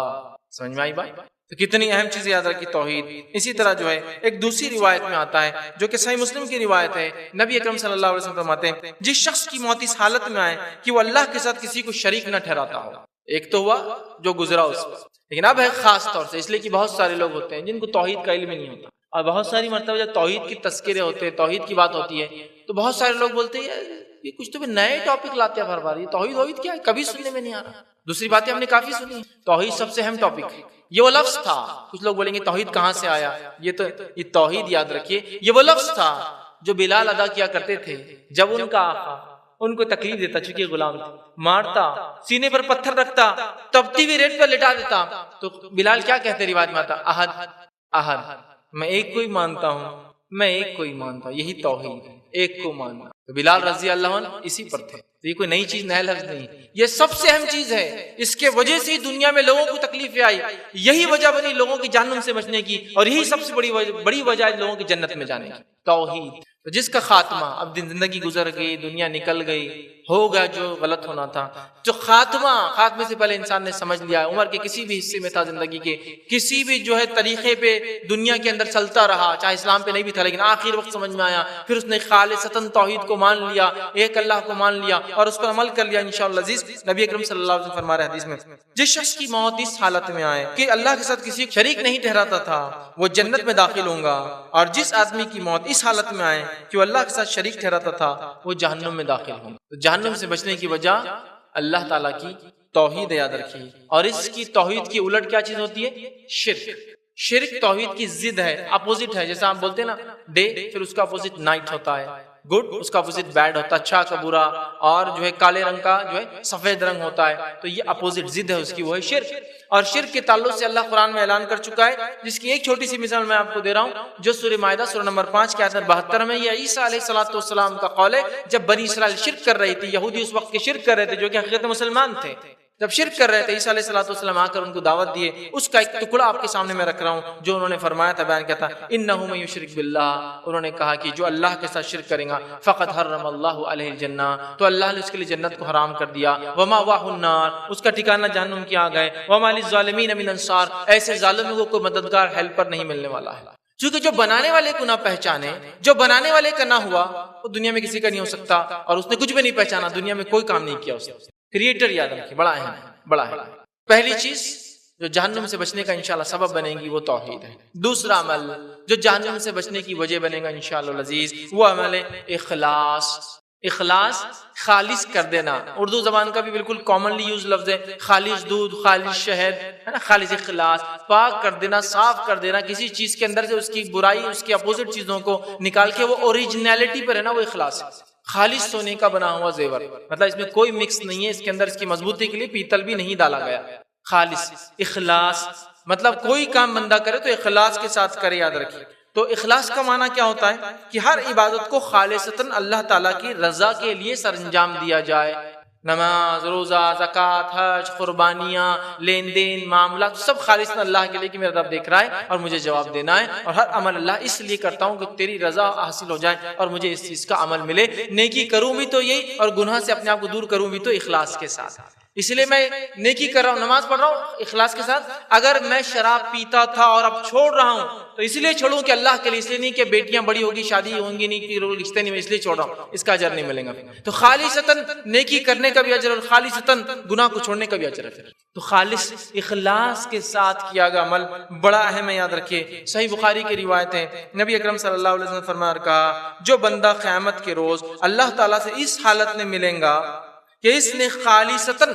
سمجھ میں آئی بات؟ تو کتنی اہم چیز یاد رکھی توحید. اسی طرح جو ہے ایک دوسری روایت میں آتا ہے جو کہ صحیح مسلم کی روایت ہے، نبی اکرم صلی اللہ علیہ وسلم فرماتے ہیں جس شخص کی موت اس حالت میں آئے کہ وہ اللہ کے ساتھ کسی کو شریک نہ ٹھہراتا ہو. ایک تو ہوا جو گزرا اس پر، لیکن اب ہے خاص طور سے، اس لیے کہ بہت سارے لوگ ہوتے ہیں جن کو توحید کا علم نہیں ہوتا اور بہت ساری مرتبہ جب توحید کی تذکرے ہوتے ہیں، توحید کی بات ہوتی ہے، تو بہت سارے لوگ بولتے ہیں یہ کچھ تو نئے ٹاپک لاتے ہیں ہر بار، یہ توحید کیا ہے، کبھی سننے میں نہیں آ رہا۔ دوسری باتیں ہم نے کافی سنی، توحید سب سے اہم ٹاپک ہے، یہ وہ لفظ تھا۔ کچھ لوگ بولیں گے توحید کہاں سے آیا، یہ توحید یاد رکھیے، یہ وہ لفظ تھا جو بلال ادا کیا کرتے تھے جب ان کا آقا ان کو تکلیف دیتا، چونکہ غلام تھے، مارتا، سینے پر پتھر رکھتا، تپتی ہوئی ریت پر لٹا دیتا، تو بلال کیا کہتے روایت میں آتا، احد احد، میں ایک کو ہی مانتا ہوں، میں ایک کو ہی مانتا ہوں، یہی توحید ہے، ایک کو ماننا۔ تو بلال رضی اللہ عنہ اسی پر تھے، تو یہ کوئی نئی چیز، نیا لفظ نہیں، یہ سب سے اہم چیز ہے، اس کے وجہ سے دنیا میں لوگوں کو تکلیفیں آئی، یہی وجہ بنی لوگوں کی جہنم سے بچنے کی، اور یہی سب سے بڑی وجہ ہے لوگوں کی جنت میں جانے کی، توحید۔ تو جس کا خاتمہ، اب زندگی گزر گئی، دنیا نکل گئی، ہو گیا جو غلط ہونا تھا، جو خاتمے سے پہلے انسان نے سمجھ لیا، عمر کے کسی بھی حصے میں تھا، زندگی کے کسی بھی جو ہے طریقے پہ دنیا کے اندر چلتا رہا، چاہے اسلام پہ نہیں بھی تھا، لیکن آخر وقت سمجھ میں آیا، پھر اس نے خالصتاً توحید کو مان لیا، ایک اللہ کو مان لیا اور اس پر عمل کر لیا، انشاءاللہ عزیز۔ نبی اکرم صلی اللہ علیہ وسلم فرما رہے حدیث میں، جس شخص کی موت اس حالت میں آئے کہ اللہ کے ساتھ کسی شریک نہیں ٹھہراتا تھا، وہ جنت میں داخل ہوں گا، اور جس آدمی کی موت اس حالت میں آئے کہ وہ اللہ کے ساتھ شریک ٹھہراتا تھا، وہ جہنم میں داخل ہوں گا۔ تو جہنم سے بچنے کی وجہ اللہ تعالیٰ کی توحید یاد رکھی، اور اس کی توحید کی الٹ کیا چیز ہوتی ہے، شرک۔ شرک توحید کی ضد ہے، اپوزٹ ہے، جیسا آپ بولتے ہیں نا ڈے، پھر اس کا اپوزٹ نائٹ ہوتا ہے، گڈ اس کا اپوزٹ بیڈ ہوتا ہے، اچھا کا برا، اور جو ہے کالے رنگ کا جو ہے سفید رنگ ہوتا ہے، تو یہ اپوزٹ ضد ہے اس کی، وہ ہے شرک۔ اور شرک کے تعلق سے اللہ قرآن میں اعلان کر چکا ہے، جس کی ایک چھوٹی سی مثال میں آپ کو دے رہا ہوں، جو سورہ مائدہ سورہ نمبر 5 کے آیت 72 میں، یہ عیسیٰ علیہ السلام کا قول ہے، جب بنی اسرائیل شرک کر رہی تھی، یہودی اس وقت کے شرک کر رہے تھے جو کہ حقیقت مسلمان تھے، جب شرک کر رہے تھے، عیسیٰ علیہ السلام آ کر ان کو دعوت دیے، اس کا ایک ٹکڑا آپ کے سامنے میں رکھ رہا ہوں، جو انہوں نے فرمایا تھا، بیان کیا تھا، انہ من یشرک باللہ، انہوں نے کہا کہ جو اللہ کے ساتھ شرک کرے گا، فقد حرم اللہ علیہ الجنہ، تو اللہ نے اس کے لیے جنت کو حرام کر دیا، ومأواہ النار، اس کا ٹھکانہ جہنم کی آگ ہے، وما للظالمین من انصار، ایسے ظالموں کو کوئی مددگار ہیلپر نہیں ملنے والا ہے۔ چونکہ جو بنانے والے کو نہ پہچانے، جو بنانے والے کا نہ ہوا، وہ دنیا میں کسی کا نہیں ہو سکتا، اور اس نے کچھ بھی نہیں پہچانا، دنیا میں کوئی کام نہیں کیا اس نے۔ کریٹر یاد رکھیں، بڑا اہم ہے، بڑا اہم ہے۔ پہلی چیز جو جہنم سے بچنے کا انشاءاللہ سبب بنے گی وہ توحید ہے۔ دوسرا عمل جو جہنم سے بچنے کی وجہ بنے گا انشاءاللہ العزیز، وہ عمل ہے اخلاص۔ اخلاص، خالص کر دینا، اردو زبان کا بھی بالکل کامنلی یوز لفظ ہے، خالص دودھ، خالص شہد، ہے نا، خالص اخلاص، پاک کر دینا، صاف کر دینا، کسی چیز کے اندر سے اس کی برائی، اس کے اپوزٹ چیزوں کو نکال کے وہ اوریجنیلٹی پر ہے نا، وہ اخلاص ہے۔ خالص سونے کا بنا ہوا زیور، مطلب اس میں کوئی مکس نہیں ہے، اس کے اندر اس کی مضبوطی کے لیے پیتل بھی نہیں ڈالا گیا۔ خالص، اخلاص، مطلب کوئی کام بندہ کرے تو اخلاص کے ساتھ کرے، یاد رکھیے۔ تو اخلاص کا معنی کیا ہوتا ہے کہ ہر عبادت کو خالصتاً اللہ تعالیٰ کی رضا کے لیے سر انجام دیا جائے۔ نماز، روزہ، زکوٰۃ، حج، قربانیاں، لین دین، معاملات، سب خالص اللہ کے لیے کہ میرا رب دیکھ رہا ہے اور مجھے جواب دینا ہے، اور ہر عمل اللہ اس لیے کرتا ہوں کہ تیری رضا حاصل ہو جائے اور مجھے اس چیز کا عمل ملے۔ نیکی کروں بھی تو یہی، اور گناہ سے اپنے آپ کو دور کروں بھی تو اخلاص کے ساتھ۔ اس لیے میں نیکی کر رہا ہوں، نماز پڑھ رہا ہوں اخلاص کے ساتھ۔ اگر میں شراب پیتا تھا اور اب چھوڑ رہا ہوں تو اس لیے چھوڑوں کہ اللہ کے لیے، اس لیے نہیں کہ بیٹیاں بڑی ہوگی، شادی ہوں گی نہیں، رشتے نہیں، اس لیے چھوڑ رہا ہوں، اس کا اجر نہیں ملے گا۔ تو خالصتاً نیکی کرنے کا بھی اجر اور خالصتاً گناہ کو چھوڑنے کا بھی اجر ہے۔ تو خالص اخلاص کے ساتھ کیا گیا عمل بڑا اہم ہے، یاد رکھیے۔ صحیح بخاری کی روایت ہے، نبی اکرم صلی اللہ علیہ وسلم فرمایا، کہا جو بندہ قیامت کے روز اللہ تعالیٰ سے اس حالت میں ملیں گا کہ اس نے خالصتاً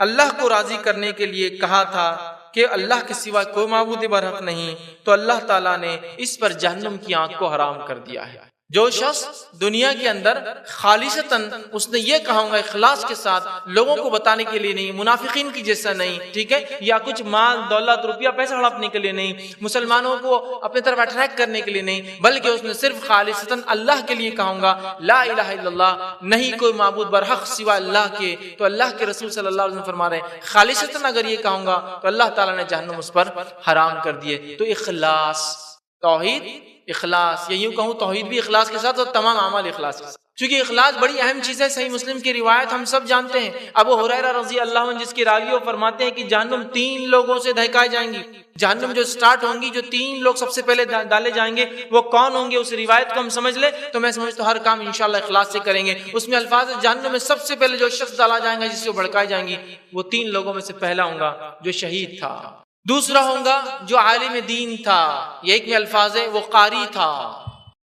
اللہ کو راضی کرنے کے لیے کہا تھا کہ اللہ کے سوا کوئی معبود برحق نہیں، تو اللہ تعالیٰ نے اس پر جہنم کی آنکھ کو حرام کر دیا ہے۔ جو شخص دنیا کے اندر خالصتاً اس نے یہ کہا ہوگا اخلاص کے ساتھ، لوگوں کو بتانے کے لیے نہیں، منافقین کی جیسا نہیں، ٹھیک ہے، یا کچھ مال دولت روپیہ پیسہ ہڑپنے کے لیے نہیں، مسلمانوں کو اپنی طرف اٹریکٹ کرنے کے لیے نہیں، بلکہ اس نے صرف خالصتاً اللہ کے لیے کہا ہوگا، لا الہ الا اللہ، نہیں کوئی معبود برحق سوا اللہ کے، تو اللہ کے رسول صلی اللہ علیہ وسلم فرما رہے ہیں خالصتاً اگر یہ کہوں گا تو اللہ تعالیٰ نے جہنم اس پر حرام کر دیے۔ تو اخلاص، توحید، اخلاص، یہ یوں کہوں توحید بھی اخلاص کے ساتھ اور تمام اعمال اخلاص کے ساتھ، چونکہ اخلاص بڑی اہم چیز ہے۔ صحیح مسلم کی روایت ہم سب جانتے ہیں، ابو ہریرہ رضی اللہ عنہ جس کی راوی وہ فرماتے ہیں کہ جہنم 3 لوگوں سے دہکائی جائیں گی۔ جہنم جو سٹارٹ ہوں گی، جو 3 لوگ سب سے پہلے ڈالے جائیں گے، وہ کون ہوں گے؟ اس روایت کو ہم سمجھ لیں تو میں سمجھتا ہوں ہر کام انشاءاللہ اخلاص سے کریں گے۔ اس میں الفاظ جہنم میں سب سے پہلے جو شخص ڈالا جائے گا، جس سے بھڑکائی جائیں گی، وہ 3 لوگوں میں سے پہلا ہوں گا جو شہید تھا۔ دوسرا ہوگا جو عالم دین تھا، یہ ایک میں الفاظ ہے، وہ قاری تھا،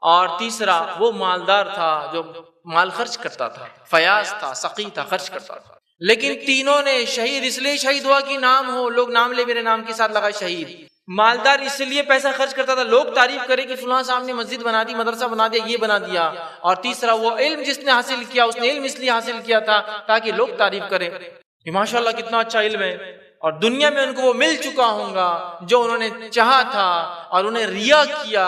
اور تیسرا وہ مالدار تھا جو مال خرچ کرتا تھا، فیاض تھا، سقی تھا، خرچ کرتا تھا۔ لیکن تینوں نے شہید اس لیے شہید ہوا کہ نام ہو، لوگ نام لے میرے نام کے ساتھ لگا شہید۔ مالدار اس لیے پیسہ خرچ کرتا تھا، لوگ تعریف کرے کہ فلاں صاحب نے مسجد بنا دی، مدرسہ بنا دیا، یہ بنا دیا۔ اور تیسرا وہ علم جس نے حاصل کیا، اس نے علم اس لیے حاصل کیا تھا تاکہ لوگ تعریف کریں کہ ماشاءاللہ کتنا اچھا علم ہے، اور دنیا میں ان کو وہ مل چکا ہوگا جو انہوں نے چاہا تھا، اور انہیں ریا کیا،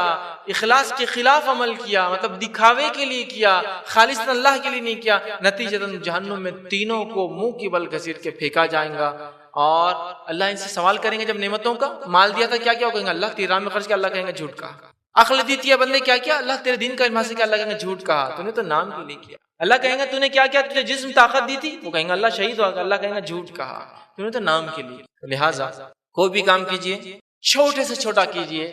اخلاص کے خلاف عمل کیا، مطلب دکھاوے کے لیے کیا، خالص اللہ کے لیے نہیں کیا، نتیجتاً جہنم میں تینوں کو منہ کی بل گھسیٹ کے پھینکا جائے گا۔ اور اللہ ان سے سوال کریں گے جب نعمتوں کا، مال دیا تھا کیا کیا، کہیں گے اللہ تیرے راہ میں خرچ کیا، اللہ کہیں گے جھوٹ کہا۔ عقل دی تھی بندے کیا کیا، اللہ تیرے دین کا علم حاصل کیا، اللہ کہیں گے جھوٹ کہا، تو نے تو نام کے لیے کیا۔ اللہ کہیں گے تو نے کیا کیا، تجھے جسم طاقت دی تھی، وہ کہیں گے اللہ شہید ہوا، اللہ کہیں گے جھوٹ کہا، تو نے تو نام کے لیے۔ لہٰذا کوئی بھی کام کیجئے چھوٹے سے چھوٹا کیجئے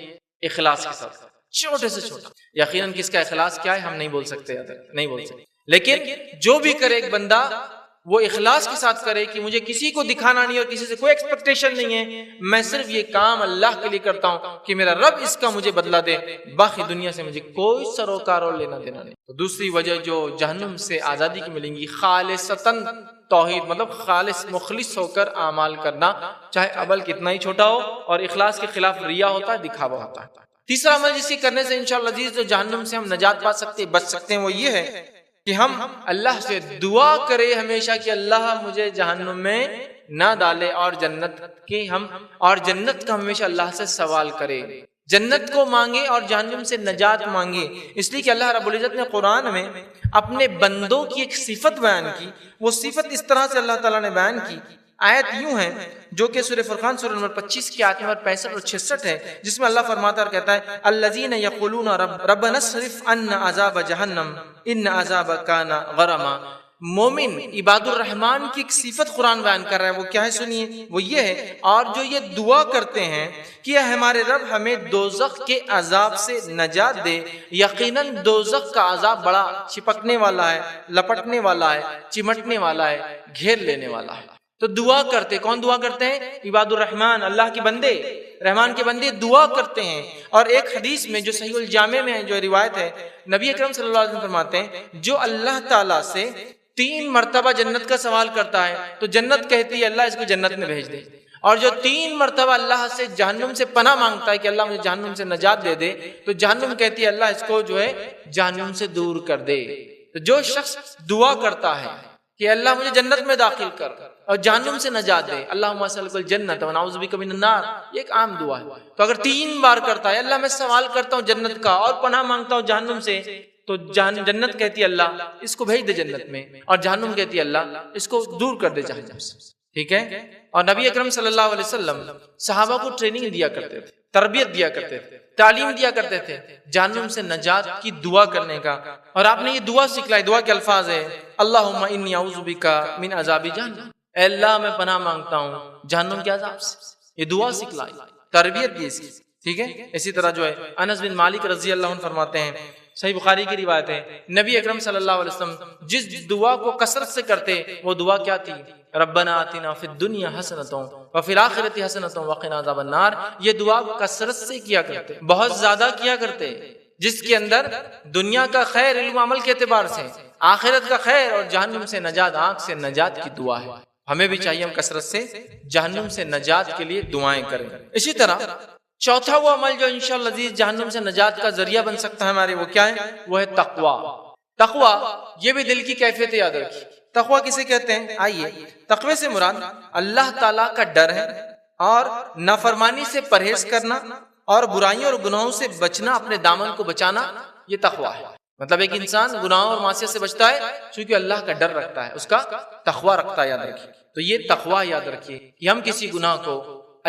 اخلاص کے ساتھ، چھوٹے سے چھوٹا۔ یقیناً کس کا اخلاص کیا ہے ہم نہیں بول سکتے، نہیں بول سکتے، لیکن جو بھی کرے ایک بندہ وہ اخلاص کے ساتھ کرے کہ مجھے کسی کو دکھانا نہیں اور کسی سے کوئی ایکسپیکٹیشن نہیں ہے، میں صرف یہ کام اللہ کے لیے کرتا ہوں کہ میرا رب اس کا مجھے بدلہ دے، باقی دنیا سے مجھے کوئی سروکار اور لینا دینا نہیں۔ تو دوسری وجہ جو جہنم سے آزادی کی ملیں گی، خالصتاً توحید، مطلب خالص مخلص ہو کر اعمال کرنا، چاہے عمل کتنا ہی چھوٹا ہو، اور اخلاص کے خلاف ریا ہوتا ہے، دکھاوا ہوتا ہے۔ تیسرا عمل جس کے کرنے سے انشاءاللہ عزیز جو جہنم سے ہم نجات پا سکتے، بچ سکتے ہیں، وہ یہ ہے کہ ہم اللہ سے دعا کرے ہمیشہ کہ اللہ مجھے جہنم میں نہ ڈالے، اور جنت کا ہمیشہ اللہ سے سوال کرے، جنت کو مانگے اور جہنم سے نجات مانگے۔ اس لیے کہ اللہ رب العزت نے قرآن میں اپنے بندوں کی ایک صفت بیان کی، وہ صفت اس طرح سے اللہ تعالیٰ نے بیان کی۔ آیت یوں ہے جو کہ سورہ فرقان سورہ نمبر 25 کی آیت نمبر 65 اور 66 ہے، جس میں اللہ فرماتا اور کہتا ہے الذین یقولون ربنا اصرف عنا عذاب جہنم ان عذاب کان غراما۔ مومن عباد الرحمن کی ایک صفت قرآن بیان کر رہا ہے، وہ کیا ہے سنیے، وہ یہ ہے، اور جو یہ دعا کرتے ہیں کہ ہمارے رب ہمیں دوزخ کے عذاب سے نجات دے، یقیناً دوزخ کا عذاب بڑا چپکنے والا ہے، لپٹنے والا ہے، چمٹنے والا ہے، گھیر لینے والا ہے۔ تو دعا کرتے، کون دعا کرتے ہیں؟ عباد الرحمن، اللہ کے بندے، رحمان کے بندے دعا کرتے ہیں۔ اور ایک حدیث میں جو صحیح الجامع میں ہے، جو روایت ہے، نبی اکرم صلی اللہ علیہ وسلم فرماتے ہیں جو اللہ تعالیٰ سے 3 مرتبہ جنت کا سوال کرتا ہے تو جنت کہتی ہے اللہ اس کو جنت میں بھیج دے، اور جو 3 مرتبہ اللہ سے جہنم سے پناہ مانگتا ہے کہ اللہ مجھے جہنم سے نجات دے دے، تو جہنم کہتی ہے اللہ اس کو جو ہے جہنم سے دور کر دے۔ تو جو شخص دعا کرتا ہے کہ اللہ مجھے جنت میں داخل کر اور جہنم سے نجات دے، اللہم اسألک الجنت ونعوذ بک من النار، یہ ایک عام دعا ہے۔ تو اگر 3 بار کرتا ہے اللہ میں سوال کرتا ہوں جنت کا اور پناہ مانگتا ہوں جہنم سے، تو جنت کہتی ہے اللہ اس کو بھیج دے جنت میں، اور جہنم کہتی ہے اللہ اس کو دور کر دے جہنم سے، ٹھیک ہے۔ اور نبی اکرم صلی اللہ علیہ وسلم صحابہ کو ٹریننگ دیا کرتے تھے، تربیت دیا کرتے تھے، تعلیم دیا کرتے تھے جہنم سے نجات کی دعا کرنے کا، اور آپ نے یہ دعا سکھلائی۔ دعا کے الفاظ ہے اللہم انی اعوذ بک من عذاب جہنم، اے اللہ میں پناہ مانگتا ہوں جہنم کے عذاب سے، یہ دعا سکھلائی، تربیت دی اس کی، ٹھیک ہے۔ اسی طرح جو ہے انس بن مالک رضی اللہ عنہ فرماتے ہیں، صحیح بخاری کی روایت ہے، نبی اکرم صلی اللہ علیہ وسلم جس دعا کو کثرت سے کرتے وہ دعا کیا تھی؟ ربنا آتنا فی الدنیا حسنۃ وفی الآخرۃ حسنۃ وقنا عذاب النار۔ یہ دعا کثرت سے کیا کرتے، بہت زیادہ کیا کرتے، جس کے اندر دنیا کا خیر علم عمل کے اعتبار سے، آخرت کا خیر اور جہنم سے نجات، آنکھ سے نجات کی دعا ہے۔ ہمیں بھی چاہیے ہم کثرت سے جہنم سے نجات کے لیے دعائیں کریں۔ اسی طرح چوتھا وہ عمل جو انشاءاللہ عزیز جہنم سے نجات کا ذریعہ بن سکتا ہے ہمارے، وہ کیا ہے؟ وہ ہے تقویٰ۔ تقویٰ یہ بھی دل کی کیفیت یاد رکھی۔ تقویٰ کسے کہتے ہیں؟ آئیے، تقوی سے مراد اللہ تعالیٰ کا ڈر ہے، اور نافرمانی سے پرہیز کرنا، اور برائیوں اور گناہوں سے بچنا، اپنے دامن کو بچانا، یہ تقویٰ ہے۔ مطلب ایک انسان گناہوں اور معصیت سے بچتا ہے چونکہ اللہ کا ڈر رکھتا ہے، اس کا تقویٰ رکھتا ہے، یاد رکھیے۔ تو یہ تقویٰ یاد رکھیے کہ ہم کسی گناہ کو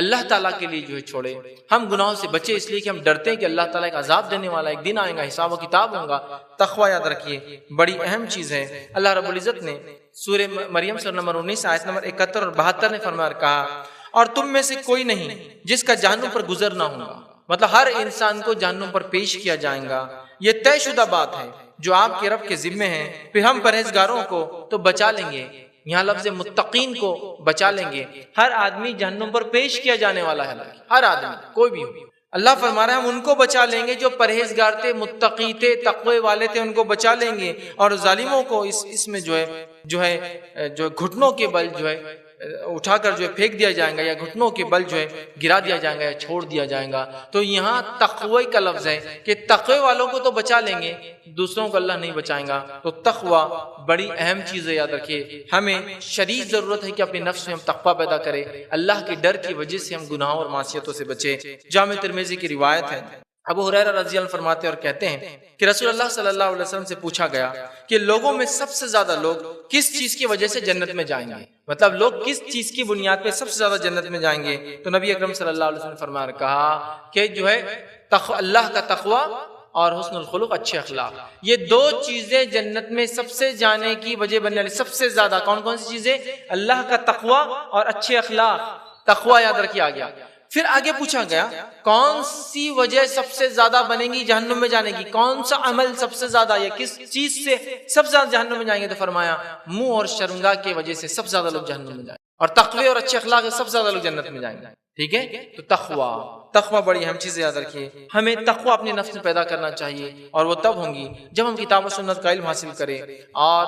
اللہ تعالیٰ کے لیے جو ہے چھوڑے، ہم گناہوں سے بچے اس لیے کہ ہم ڈرتے ہیں کہ اللہ تعالیٰ ایک عذاب دینے والا ایک دن آئے گا، حساب و کتاب ہوگا۔ تقویٰ یاد رکھیے بڑی اہم چیز ہے۔ اللہ رب العزت نے سورہ مریم سورہ نمبر 19 آیت نمبر 71 اور 72 نے فرمایا کہا اور تم میں سے کوئی نہیں جس کا جہنم پر گزر نہ ہوگا، مطلب ہر انسان کو جہنم پر پیش کیا جائے گا، یہ طے شدہ بات ہے جو آپ کے رب کے ذمے ہے، پھر ہم پرہیزگاروں کو تو بچا لیں گے، یہاں لفظ متقین کو بچا لیں گے، ہر آدمی جہنم پر پیش کیا جانے والا ہے، ہر آدمی کوئی بھی ہو۔ اللہ فرما رہا ہے ہم ان کو بچا لیں گے جو پرہیزگار تھے، متقی تھے، تقوی والے تھے، ان کو بچا لیں گے، اور ظالموں کو اس میں جو ہے گھٹنوں کے بل جو ہے اٹھا کر جو ہے پھینک دیا جائے گا، یا گھٹنوں کے بل جو ہے گرا دیا جائے گا یا چھوڑ دیا جائے گا۔ تو یہاں تقوی کا لفظ ہے کہ تقوی والوں کو تو بچا لیں گے، دوسروں کو اللہ نہیں بچائیں گا۔ تو تقوی بڑی اہم چیز ہے، یاد رکھیے ہمیں شدید ضرورت ہے کہ اپنے نفس میں ہم تقوی پیدا کریں، اللہ کے ڈر کی وجہ سے ہم گناہوں اور معصیتوں سے بچیں۔ جامع ترمذی کی روایت ہے، ابو ہریرہ رضی اللہ عنہ فرماتے اور کہتے ہیں کہ رسول اللہ صلی اللہ علیہ وسلم سے پوچھا گیا کہ لوگوں میں سب سے زیادہ لوگ کس چیز کی وجہ سے جنت میں جائیں گے، مطلب لوگ کس چیز کی بنیاد پہ سب سے زیادہ جنت میں جائیں گے؟ تو نبی اکرم صلی اللہ علیہ وسلم نے فرمایا کہا کہ جو ہے اللہ کا تقوی اور حسن الخلق، اچھے اخلاق، یہ دو چیزیں جنت میں سب سے جانے کی وجہ بننے والی سب سے زیادہ کون سی چیزیں؟ اللہ کا تقوی اور اچھے اخلاق۔ تقوی یاد رکھیے آ گیا۔ پھر آگے پوچھا گیا کون سی وجہ سب سے زیادہ بنے گی جہنم میں جانے کی، کون سا عمل سب سے زیادہ یا کس چیز سے سب سے زیادہ جہنم میں جائیں گے؟ تو فرمایا منہ اور شرمگاہ کی وجہ سے سب سے زیادہ لوگ جہنم میں جائیں گے، اور تقوی اور اچھے اخلاق سے سب سے زیادہ لوگ جنت میں جائیں گے۔ ٹھیک ہے، تو تقوی بڑی اہم چیز یاد رکھیے، ہمیں تقوی اپنے نفس میں پیدا کرنا چاہیے، اور وہ تب ہوں گی جب ہم کتاب و سنت کا علم حاصل کریں، اور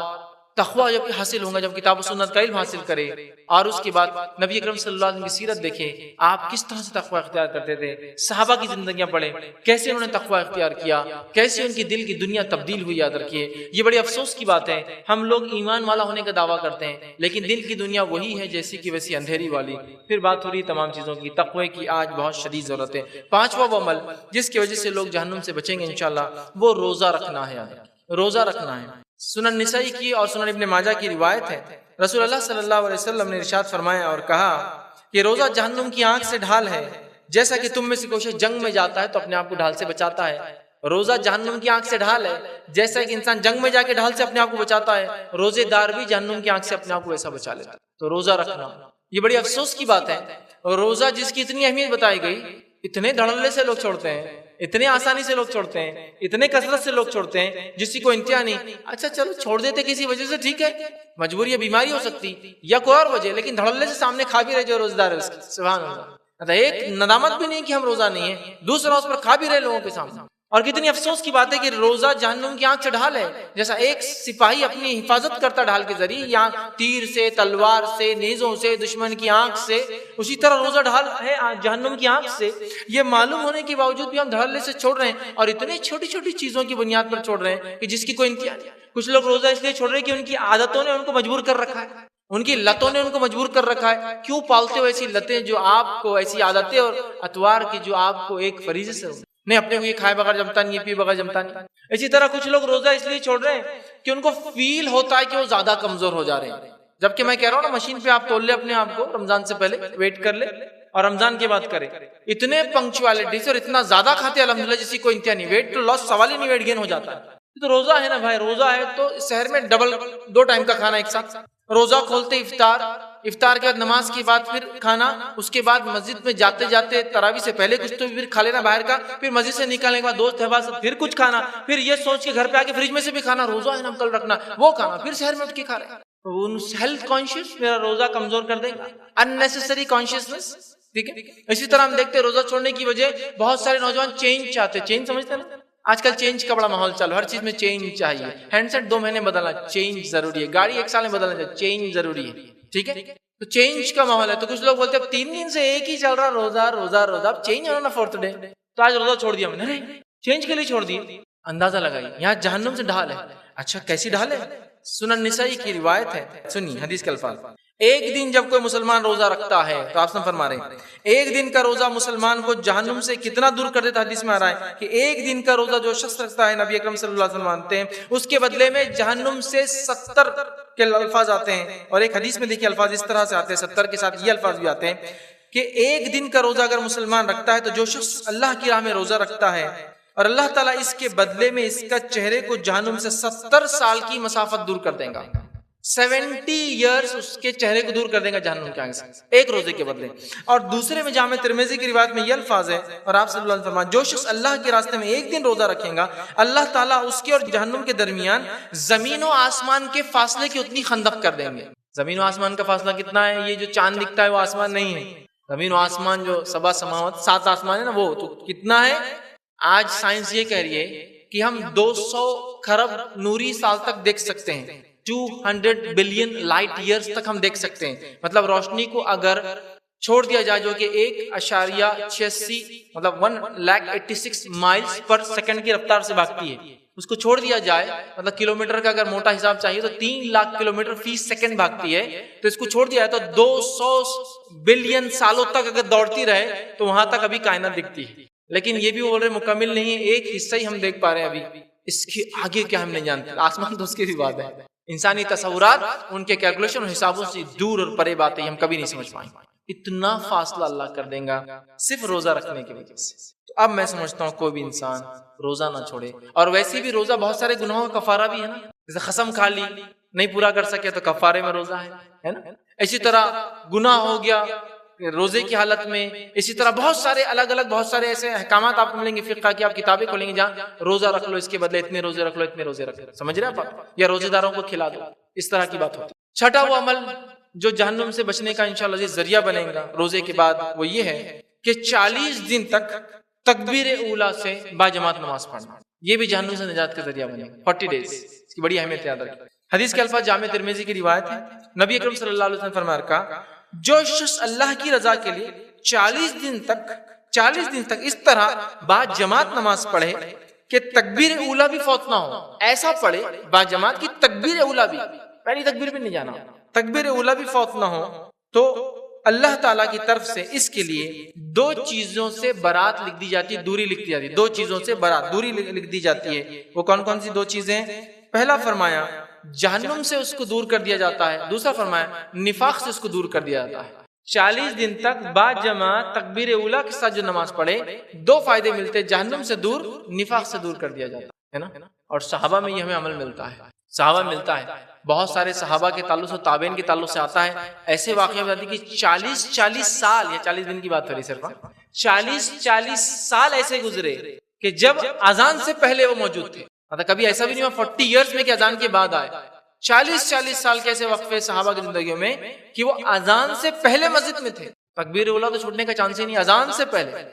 تقوی جب حاصل ہوگا جب کتاب و سنت کا علم حاصل کرے، اور اس کے بعد نبی اکرم صلی اللہ علیہ وسلم کی سیرت دیکھیں، آپ کس طرح سے تقوی اختیار کرتے تھے، صحابہ کی زندگیاں پڑھیں کیسے انہوں نے تقوی اختیار کیا، کیسے ان کی دل کی دنیا تبدیل ہوئی۔ یاد رکھیے یہ بڑی افسوس کی بات ہے، ہم لوگ ایمان والا ہونے کا دعویٰ کرتے ہیں لیکن دل کی دنیا وہی ہے جیسی کی ویسی اندھیری والی۔ پھر بات ہو رہی تمام چیزوں کی، تقوی کی آج بہت شدید ضرورت ہے۔ پانچواں وہ عمل جس کی وجہ سے لوگ جہنم سے بچیں گے انشاءاللہ، وہ روزہ رکھنا ہے۔ روزہ رکھنا ہے۔ سنن نسائی کی اور سنن ابن ماجہ کی روایت ہے، رسول اللہ صلی اللہ علیہ وسلم نے ارشاد فرمایا اور کہا کہ روزہ جہنم کی آنکھ سے ڈھال ہے، جیسا کہ تم میں سے کوئی جنگ میں جاتا ہے تو اپنے آپ کو ڈھال سے بچاتا ہے۔ روزہ جہنم کی آنکھ سے ڈھال ہے، جیسا کہ انسان جنگ میں جا کے ڈھال سے اپنے آپ کو بچاتا ہے، روزے دار بھی جہنم کی آنکھ سے اپنے آپ کو ویسا بچا لیتا ہے۔ تو روزہ رکھنا یہ بڑی افسوس کی بات ہے، روزہ جس کی اتنی اہمیت بتائی گئی، اتنے دھڑلے سے لوگ چھوڑتے ہیں، اتنے آسانی سے لوگ چھوڑتے ہیں، اتنے کثرت سے لوگ چھوڑتے ہیں، جس کی کوئی انتہا نہیں۔ اچھا چلو چھوڑ دیتے کسی وجہ سے، ٹھیک ہے، مجبوری یا بیماری ہو سکتی یا کوئی اور وجہ، لیکن دھڑلے سے سامنے کھا بھی رہے جو روزہ دار ہے اس کی، سبحان اللہ، ایک ندامت بھی نہیں کہ ہم روزہ نہیں ہے، دوسرا اس پر کھا بھی رہے لوگوں کے سامنے۔ اور کتنی افسوس کی بات ہے کہ روزہ جہنم کی آنکھ سے ڈھال ہے، جیسا ایک سپاہی اپنی حفاظت کرتا ڈھال کے ذریعے، یا تیر سے، تلوار سے، نیزوں سے، دشمن کی آنکھ سے، اسی طرح روزہ ڈھال ہے جہنم کی آنکھ سے۔ یہ معلوم ہونے کے باوجود بھی ہم دھڑلے سے چھوڑ رہے ہیں، اور اتنے چھوٹی چھوٹی چیزوں کی بنیاد پر چھوڑ رہے ہیں کہ جس کی کوئی انتہا نہیں۔ کچھ لوگ روزہ اس لیے چھوڑ رہے ہیں کہ ان کی عادتوں نے ان کو مجبور کر رکھا ہے، ان کی لتوں نے ان کو مجبور کر رکھا ہے۔ کیوں پالتے ہو ایسی لتیں جو آپ کو، ایسی عادتیں اور اطوار کی جو آپ کو ایک فریضے سے نہیں، اپنے کو یہ کھائے بغیر جمتا نہیں، یہ پیے بغیر جمتا نہیں۔ اسی طرح کچھ لوگ روزہ اس لیے چھوڑ رہے ہیں کہ ان کو فیل ہوتا ہے کہ وہ زیادہ کمزور ہو جا رہے ہیں، جبکہ میں کہہ رہا ہوں نا، مشین پہ آپ تول لے اپنے آپ کو، رمضان سے پہلے ویٹ کر لے اور رمضان کے بعد کرے، اتنے پنکچوالٹی سے اور اتنا زیادہ کھاتے الحمدللہ جس کی کوئی انتہا نہیں، ویٹ تو لاس سوال ہی نہیں، ویٹ گین ہو جاتا ہے۔ تو روزہ ہے نا بھائی، روزہ ہے تو شہر میں ڈبل 2 ٹائم کا کھانا ایک ساتھ، روزہ کھولتے افطار کے بعد نماز کے بعد پھر کھانا، اس کے بعد مسجد میں جاتے جاتے تراویح سے پہلے کچھ تو پھر کھا لینا باہر کا، پھر مسجد سے نکالنے کے بعد دوست احباب سے پھر کچھ کھانا، پھر یہ سوچ کے گھر پہ آ کے فریج میں سے بھی کھانا، روزہ ہے نا کل رکھنا، وہ کھانا، پھر شہر میں اٹھ کے کھا رہے ہیں۔ ہیلتھ کانشیس میرا روزہ کمزور کر دے گا، اننیسیسری کانشیسنس، ٹھیک ہے۔ اسی طرح ہم دیکھتے ہیں روزہ چھوڑنے کی وجہ بہت سارے نوجوان چینج چاہتے ہیں، چینج سمجھتے ہیں نا، آج کل چینج کا بڑا ماحول چل رہا ہے، ہر چیز میں چینج چاہیے، ہینڈ سیٹ 2 مہینے بدلنا، چینج ضروری ہے، گاڑی 1 سال میں بدلنا چاہیے، چینج ضروری ہے، ٹھیک ہے۔ تو چینج کا ماحول ہے، تو کچھ لوگ بولتے ہیں 3 دن سے ایک ہی چل رہا روزہ روزہ روزہ، اب چینج ہونا نا 4تھ ڈے، تو آج روزہ چھوڑ دیا میں نے، چینج کے لیے چھوڑ دیا۔ اندازہ لگائیے یہاں جہنم سے ڈھال ہے۔ اچھا کیسی ڈھال ہے؟ سنن نسائی کی روایت ہے، سنی حدیث کے الفاظ، ایک دن جب کوئی مسلمان روزہ رکھتا ہے تو آپ فرما رہے ہیں ایک دن کا روزہ مسلمان کو جہنم سے کتنا دور کر دیتا ہے۔ حدیث میں آ رہا ہے کہ ایک دن کا روزہ جو شخص رکھتا ہے، نبی اکرم صلی اللہ علیہ وسلم مانتے ہیں، اس کے بدلے میں جہنم سے 70 کے الفاظ آتے ہیں، اور ایک حدیث میں دیکھیے الفاظ اس طرح سے آتے ہیں، 70 کے ساتھ یہ الفاظ بھی آتے ہیں کہ ایک دن کا روزہ اگر مسلمان رکھتا ہے تو جو شخص اللہ کی راہ میں روزہ رکھتا ہے اور اللہ تعالیٰ اس کے بدلے میں اس کا چہرے کو جہنم سے 70 سال کی مسافت دور کر دیں گا، 70 ایئرز اس کے چہرے کو دور کر دیں گا جہنم کے آگے سے، ایک روزے کے بدلے۔ اور دوسرے میں جامع ترمذی کی روایت میں یہ الفاظ ہے، اور آپ صلی اللہ علیہ وسلم فرمایا جو شخص اللہ کے راستے میں ایک دن روزہ رکھے گا، اللہ تعالیٰ اس کے اور جہنم کے درمیان زمین و آسمان کے فاصلے کی اتنی خندق کر دیں گے، زمین و آسمان کا فاصلہ کتنا ہے؟ یہ جو چاند دکھتا ہے وہ آسمان نہیں ہے، زمین و آسمان جو سبع سماوات 7 آسمان ہے نا، وہ تو کتنا ہے؟ آج سائنس یہ کہہ رہی ہے کہ ہم 200 خرب نوری سال تک دیکھ سکتے ہیں، 200 بلین لائٹ ایئرز تک ہم دیکھ سکتے ہیں۔ مطلب روشنی کو اگر چھوڑ دیا جائے جو کہ 1.86 مطلب 1,86 مائلز پر سیکنڈ کی رفتار سے بھاگتی ہے، اس کو چھوڑ دیا جائے، مطلب کلومیٹر کا اگر موٹا حساب چاہیے تو 3 لاکھ کلومیٹر فی سیکنڈ بھاگتی ہے، تو اس کو چھوڑ دیا ہے تو 200 بلین سالوں تک اگر دوڑتی رہے تو وہاں تک ابھی کائنات دکھتی ہے۔ لیکن یہ بھی بول رہے مکمل نہیں ہے، ایک حصہ ہی ہم دیکھ پا رہے ہیں ابھی، اس کے آگے کیا ہم نہیں جانتے۔ آسمان تو اس کی بھی بات ہے، انسانی تصورات ان کے کیلکولیشن اور حسابوں سے دور اور پرے باتیں ہم کبھی نہیں سمجھ پائیں گے۔ اتنا فاصلہ اللہ کر دیں گا صرف روزہ رکھنے کی وجہ سے۔ تو اب میں سمجھتا ہوں کوئی بھی انسان روزہ نہ چھوڑے، اور ویسے بھی روزہ بہت سارے گناہوں کا کفارہ بھی ہے نا، جیسے قسم کھا لی نہیں پورا کر سکے تو کفارے میں روزہ ہے نا، اسی طرح گناہ ہو گیا روزے کی حالت میں، اسی طرح بہت سارے الگ الگ بہت سارے ایسے احکامات آپ کو ملیں گے فقہ کی، آپ کتابیں کھولیں گے جہاں روزہ رکھ لو اس کے بدلے اتنے روزے رکھ لو، اتنے روزے رکھ لو، سمجھ رہے ہیں آپ، یا روزے داروں کو کھلا دو، اس طرح کی بات ہوتی ہے۔ چھٹا وہ عمل جو جہنم سے بچنے کا انشاءاللہ ذریعہ بنے گا روزے کے بعد، وہ یہ ہے کہ 40 دن تک تکبیر اولیٰ سے باجماعت نماز پڑھنا، یہ بھی جہنم سے نجات کا ذریعہ بنے گا۔ 40 ڈیز اس کی بڑی اہمیت یاد رکھیں۔ حدیث کے الفاظ جامع ترمذی کی روایت ہے، نبی اکرم صلی اللہ علیہ وسلم فرمایا کہ جو شخص اللہ کی رضا کے لیے 40 دن تک اس طرح باجماعت نماز پڑھے کہ تکبیر اولیٰ بھی فوت نہ ہو، ایسا پڑھے باجماعت کی تکبیر اولیٰ بھی، پہلی تکبیر بھی نہیں جانا، تکبیر اولیٰ بھی فوت نہ ہو، تو اللہ تعالیٰ کی طرف سے اس کے لیے 2 چیزوں سے برات لکھ دی جاتی ہے، دوری لکھ دی جاتی ہے، 2 چیزوں سے برات دوری لکھ دی جاتی ہے۔ وہ کون کون سی 2 چیزیں؟ پہلا فرمایا جہنم سے اس کو دور کر دیا جاتا ہے، دوسرا فرمایا نفاق سے اس کو دور کر دیا جاتا ہے۔ 40 دن تک با جماعت تکبیر اولیٰ کے ساتھ جو نماز پڑھے 2 فائدے ملتے، جہنم سے دور، نفاق سے دور کر دیا جاتا ہے نا۔ اور صحابہ میں یہ ہمیں عمل ملتا ہے، صحابہ ملتا ہے، بہت سارے صحابہ کے تعلق سے، تابعین کے تعلق سے آتا ہے، ایسے واقعہ بتاتے ہیں کہ 40 سال، یا 40 دن کی بات کری صرف، 40 سال ایسے گزرے کہ جب اذان سے پہلے وہ موجود تھے، مطلب کبھی ایسا بھی نہیں ہوا 40 ایئرز میں کہ اذان کے بعد آئے، 40 سال کے ایسے وقفے صحابہ کی زندگیوں میں کہ وہ اذان سے پہلے مسجد میں تھے، تکبیر اولیٰ تو چھوڑنے کا چانس ہی نہیں، اذان سے پہلے۔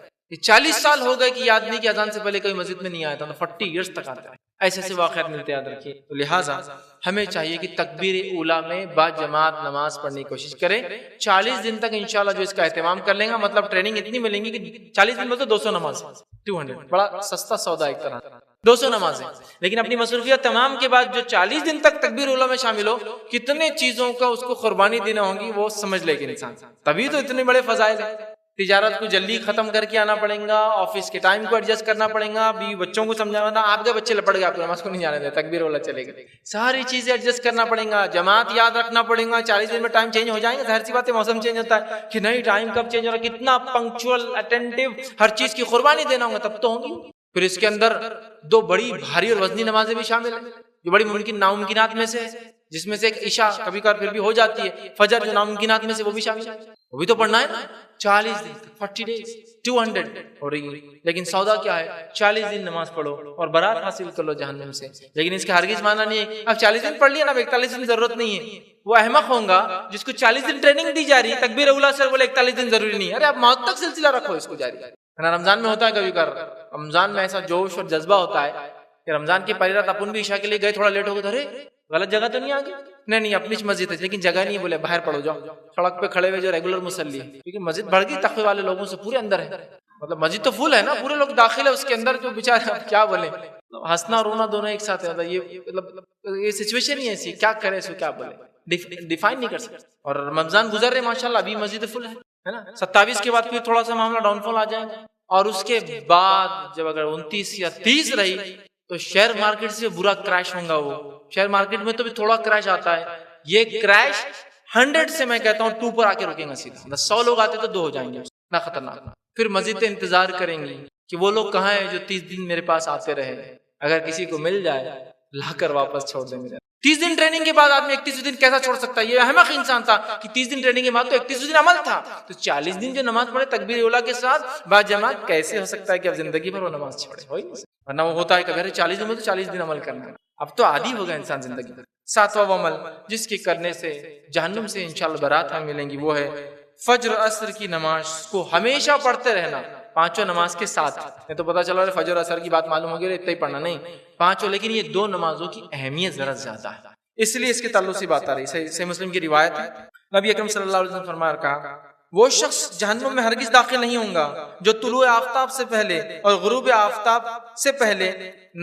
40 سال ہو گئے کہ یاد نہیں کہ اذان سے پہلے کوئی مسجد میں نہیں آیا تھا، تو 40 ایئرز تک آتا ہے، ایسے ایسے واقعات ملتے، یاد رکھیے۔ تو لہٰذا ہمیں چاہیے کہ تکبیر اولیٰ میں با جماعت نماز پڑھنے کی کوشش کریں۔ 40 دن تک انشاءاللہ جو اس کا اہتمام کر لیں گا، مطلب ٹریننگ اتنی ملیں گی کہ 40 دن میں تو 200 نماز، 200، بڑا سستا سودا ایک طرح، 200 نمازیں، لیکن اپنی مصروفیت تمام کے بعد جو 40 دن تک تکبیر اولیٰ میں شامل ہو، کتنے چیزوں کا اس کو قربانی دینا ہوگی وہ سمجھ لے گا انسان، تبھی تو اتنے بڑے فضائل ہیں۔ تجارت کو جلدی ختم کر کے آنا پڑے گا، آفس کے ٹائم کو ایڈجسٹ کرنا پڑے گا، بیوی بچوں کو سمجھانا، آپ کے بچے لپڑ گئے آپ کو نماز کو نہیں جانے دے، تکبیر اولیٰ چلے گا، ساری چیزیں ایڈجسٹ کرنا پڑے گا، جماعت یاد رکھنا پڑے گا، 40 دن میں ٹائم چینج ہو جائیں گے، ظاہر سی بات ہے موسم چینج ہوتا ہے کہ نہیں ٹائم کب چینج ہو رہا ہے، کتنا پنکچوئل اٹینٹیو، ہر چیز کی قربانی دینا ہوگا تب تو ہوگی۔ پھر اس کے اندر 2 بڑی بھاری اور وزنی نمازیں بھی شامل ہیں جو بڑی ممکن ناممکنات میں سے ہے، جس میں سے ایک عشاء کبھی کبھار پھر بھی ہو جاتی ہے، فجر جو ناممکنات میں سے وہ بھی شامل ہے، وہ بھی تو پڑھنا ہے نا۔ 40 دن 40 ڈیز 200 ہو رہی ہے، لیکن سودا کیا ہے؟ 40 دن نماز پڑھو اور برات حاصل کر لو جہنم سے۔ لیکن اس کا ہرگز معنی نہیں ہے اب 40 دن پڑھ لیا نا، اب 41 دن ضرورت نہیں ہے، وہ احمق ہوگا جس کو 40 دن ٹریننگ دی جا رہی ہے تکبیر اولیٰ سے، بولے 41 دن ضروری نہیں ہے، ارے آپ موت تک سلسلہ رکھو اس کو جاری۔ رمضان میں ہوتا ہے کبھی کبھار، رمضان میں ایسا جوش اور جذبہ ہوتا ہے کہ رمضان کی پہلی رات اپن بھی عشاء کے لیے گئے، تھوڑا لیٹ ہو گئے، ارے غلط جگہ تو نہیں آ گئی، نہیں اپنی مسجد ہے لیکن جگہ نہیں ہے، بولے باہر پڑھو جاؤ، سڑک پہ کھڑے ہوئے جو ریگولر مصلی ہے، کیونکہ مسجد بڑھ گئی تقوی والے لوگوں سے، پورے اندر ہے، مطلب مسجد تو فل ہے نا، پورے لوگ داخل ہے اس کے اندر، جو بیچارے کیا بولے، ہنسنا رونا دونوں ایک ساتھ ہے، یہ سچویشن ہی ایسی، کیا کرے سو کیا بولے، ڈیفائن نہیں کر سکتے۔ اور رمضان گزر رہے ماشاءاللہ، ابھی مسجد فل ہے نا، 27 کے بعد پھر تھوڑا سا معاملہ ڈاؤن فال آ جائے گا، اور اس کے بعد جب اگر 29 یا 30 رہی تو شیئر مارکیٹ سے برا کریش ہوگا، وہ شیئر مارکیٹ میں تو بھی تھوڑا کریش آتا ہے، یہ کریش 100 سے میں کہتا ہوں 2 پر آ کے رکیں گا سیدھا، 100 لوگ آتے تو 2 ہو جائیں گے، اتنا خطرناک۔ پھر مسجد انتظار کریں گی کہ وہ لوگ کہاں ہیں جو 30 دن میرے پاس آتے رہے، اگر کسی کو مل جائے لا کر واپس چھوڑ دیں گے۔ 30 دن ٹریننگ کے بعد آدمی 31 دن کیسا چھوڑ سکتا ہے؟ یہ احمق انسان تھا کہ 30 دن ٹریننگ کے بعد تو 31 دن عمل تھا، تو 40 دن جو نماز پڑھے تکبیر اولیٰ کے ساتھ با جماعت، کیسے ہو سکتا ہے کہ اب زندگی بھر وہ نماز چھوڑے؟ ورنہ وہ ہوتا ہے کہ 40 دن میں تو 40 دن عمل کرنا ہے، اب تو عادی ہو گیا انسان زندگی بھر۔ 7واں وہ عمل جس کے کرنے سے جہنم سے انشاءاللہ برات ہمیں ملیں گی وہ ہے فجر عصر کی نماز کو ہمیشہ پڑھتے رہنا، پانچوں نماز کے ساتھ۔ یہ تو پتہ چلا فجر عصر کی بات معلوم ہو گئی، اتنا ہی پڑھنا نہیں پانچوں، لیکن یہ دو نمازوں کی اہمیت ذرا زیادہ ہے، اس لیے اس کے تعلق سے بات آ رہی ہے۔ صحیح مسلم کی روایت ہے، نبی اکرم صلی اللہ علیہ وسلم فرمایا کہا وہ شخص جہنم میں ہرگز داخل نہیں ہوں گا جو طلوع آفتاب سے پہلے اور غروب آفتاب سے پہلے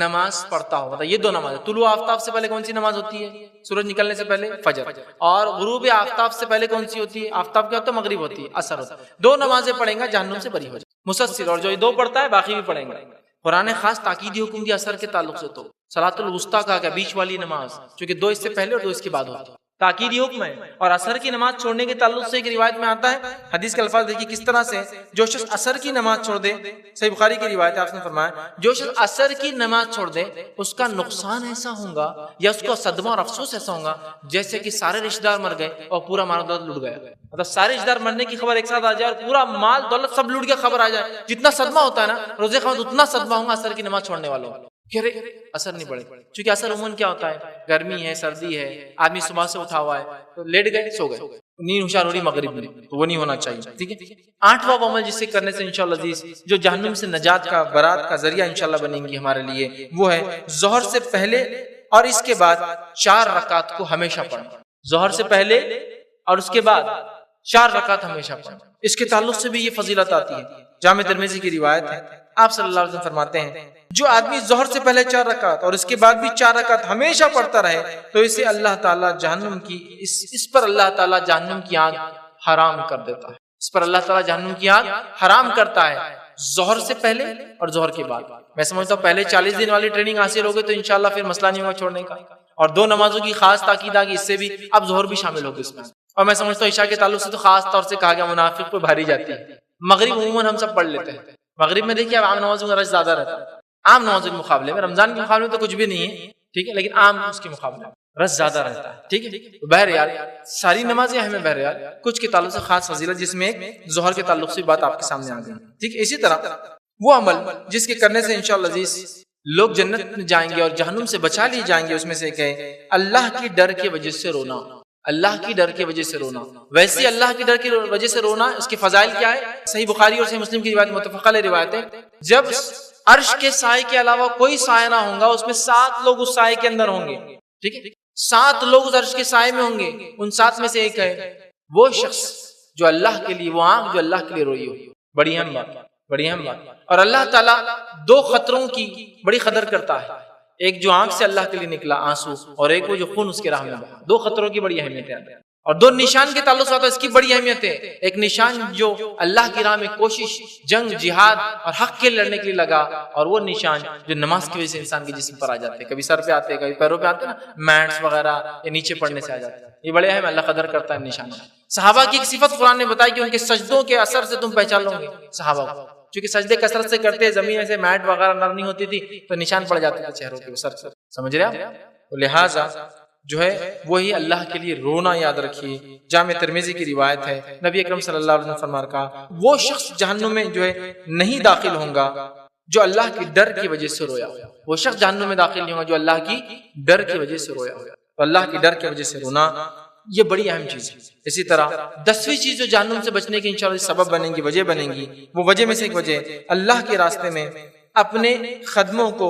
نماز پڑھتا ہو۔ مطلب یہ دو نماز، طلوع آفتاب سے پہلے کون سی نماز ہوتی ہے؟ سورج نکلنے سے پہلے فجر، اور غروب آفتاب سے پہلے کون سی ہوتی ہے؟ آفتاب کیا ہوتا ہے؟ مغرب ہوتی ہے، عصر ہوتا ہے۔ دو نمازیں پڑھیں گا جہنم سے بری ہو جائے مسلسل، اور جو یہ دو پڑھتا ہے باقی بھی پڑھیں گا۔ قرآن نے خاص تاکیدی حکم دیا عصر کے تعلق سے، تو صلاۃ الوسطیٰ کہا گیا، بیچ والی نماز، چونکہ دو اس سے پہلے اور دو اس کے بعد ہوتی ہے، تاکیدی حکم ہے۔ اور عصر کی نماز چھوڑنے کے تعلق سے ایک روایت میں آتا ہے، حدیث کے الفاظ دیکھیے کس طرح سے، جو شخص عصر کی نماز چھوڑ دے، صحیح بخاری کی روایت ہے، آپ نے فرمایا جو شخص عصر کی نماز چھوڑ دے اس کا نقصان ایسا ہوگا یا اس کو صدمہ اور افسوس ایسا ہوگا جیسے کہ سارے رشتہ دار مر گئے اور پورا مال دولت لٹ گیا۔ مطلب سارے رشتہ دار مرنے کی خبر ایک ساتھ آ جائے اور پورا مال دولت سب لٹ گیا خبر آ جائے، جتنا صدمہ ہوتا ہے نا روز قیامت اتنا صدمہ ہوگا عصر کی نماز چھوڑنے والوں کہ اثر نہیں پڑے، کیونکہ اثر عموماً کیا ہوتا ہے، گرمی ہے، سردی ہے، آدمی صبح سے اٹھا ہوا ہے تو لیٹ گئے، سو گئے، نیند ہوشیار ہو رہی مغرب میں، تو وہ نہیں ہونا چاہیے، ٹھیک ہے۔ 8واں عمل جس سے کرنے سے انشاءاللہ عزیز جو جہنم سے نجات کا، برات کا ذریعہ انشاءاللہ بنیں گی ہمارے لیے، وہ ہے ظہر سے پہلے اور اس کے بعد 4 رکعت کو ہمیشہ پڑھنا۔ ظہر سے پہلے اور اس کے بعد 4 رکعت ہمیشہ پڑھنا، اس کے تعلق سے بھی یہ فضیلت آتی ہے۔ جامع ترمذی کی روایت ہے، آپ صلی اللہ علیہ وسلم فرماتے ہیں جو آدمی ظہر سے پہلے 4 رکعت اور اس کے بعد بھی 4 رکعت ہمیشہ پڑھتا رہے تو اسے اللہ تعالیٰ جہنم کی اس پر اللہ تعالیٰ جہنم کی آگ حرام کر دیتا ہے، اس پر اللہ تعالیٰ جہنم کی آگ حرام کرتا ہے، ظہر سے پہلے اور ظہر کے بعد۔ میں سمجھتا ہوں پہلے 40 دن والی ٹریننگ حاصل ہوگی تو انشاءاللہ پھر مسئلہ نہیں ہوگا چھوڑنے کا، اور 2 نمازوں کی خاص تاکید آ گئی، اس سے بھی اب ظہر بھی شامل ہوگی اس میں، اور میں سمجھتا ہوں عشاء کے تعلق سے تو خاص طور سے کہا گیا منافق پہ بھاری جاتی ہے۔ مغرب عموماً ہم سب پڑھ لیتے ہیں، مغرب میں دیکھیے اب عام نمازوں کا رش زیادہ رہتا ہے، عام نمازوں کے مقابلے میں، رمضان کے مقابلے میں تو کچھ بھی نہیں ہے، ٹھیک ہے، لیکن عام اس کے مقابلے میں رش زیادہ رہتا ہے، ٹھیک ہے۔ بہرحال ساری نمازیں اہم ہیں، بہرحال کچھ کے تعلق سے خاص فضیلت، جس میں ایک ظہر کے تعلق سے بات آپ کے سامنے آ گئی، ٹھیک ہے۔ اسی طرح وہ عمل جس کے کرنے سے انشاءاللہ عزیز لوگ جنت میں جائیں گے اور جہنم سے بچا لیے جائیں گے، اس میں سے ایک ہے اللہ کی ڈر کی وجہ سے رونا، اللہ کی ڈر کی وجہ سے رونا۔ ویسے اللہ کی ڈر کی وجہ سے رونا، اس کے فضائل کیا ہے؟ صحیح بخاری اور صحیح مسلم کی روایت متفقہ علیہ روایت ہے، جب عرش کے سائے کے علاوہ کوئی سایہ نہ ہوگا، اس میں 7 لوگ اس سائے کے اندر ہوں گے، ٹھیک ہے، 7 لوگ اس عرش کے سائے میں ہوں گے، ان 7 میں سے ایک ہے وہ شخص جو اللہ کے لیے، وہ آنکھ جو اللہ کے لیے روئی ہو۔ بڑی اہم بات، بڑی اہم بات۔ اور اللہ تعالیٰ 2 خطروں کی بڑی قدر کرتا ہے، ایک جو آنکھ سے اللہ کے لیے نکلا آنسو، اور ایک وہ جو خون اس کے راہ میں بہا۔ 2 خطروں کی بڑی اہمیت ہے، اور 2 نشان کے تعلق سے اس کی بڑی اہمیت ہے۔ ایک نشان جو اللہ کی راہ میں کوشش، جنگ، جہاد اور حق کے لڑنے کے لیے لگا، اور وہ نشان جو نماز کی وجہ سے انسان کے جسم پر آ جاتے ہیں، کبھی سر پہ آتے ہیں، کبھی پیروں پہ آتے ہیں نا، میٹس وغیرہ یا نیچے پڑنے سے آ جاتے ہیں، یہ بڑے اہم، اللہ قدر کرتا ہے نشان۔ صحابہ کی ایک صفت قرآن نے بتائی کہ ان کے سجدوں کے اثر سے تم پہچان لو گے صحابہ کو، چونکہ سجدے کثرت سے کرتے، زمین سے میٹ وغیرہ نرم نہیں ہوتی تھی تو نشان پڑ جاتے تھے چہروں کے سر سے، سمجھ رہے آپ؟ لہٰذا جو ہے وہی اللہ کے لیے رونا یاد رکھیے۔ جامع ترمذی کی روایت ہے، نبی اکرم صلی اللہ علیہ وسلم فرمایا کہا وہ شخص جہنم میں جو ہے نہیں داخل ہوگا جو اللہ کی ڈر کی وجہ سے رویا، وہ شخص جہنم میں داخل نہیں ہوگا جو اللہ کی ڈر کی وجہ سے رویا۔ تو اللہ کی ڈر کی وجہ سے رونا یہ بڑی اہم چیز ہے۔ اسی طرح 10ویں چیز جو جہنم سے بچنے کی انشاءاللہ سبب بنے گی، وجہ بنے گی، وہ وجہ میں سے ایک وجہ اللہ کے راستے میں اپنے قدموں کو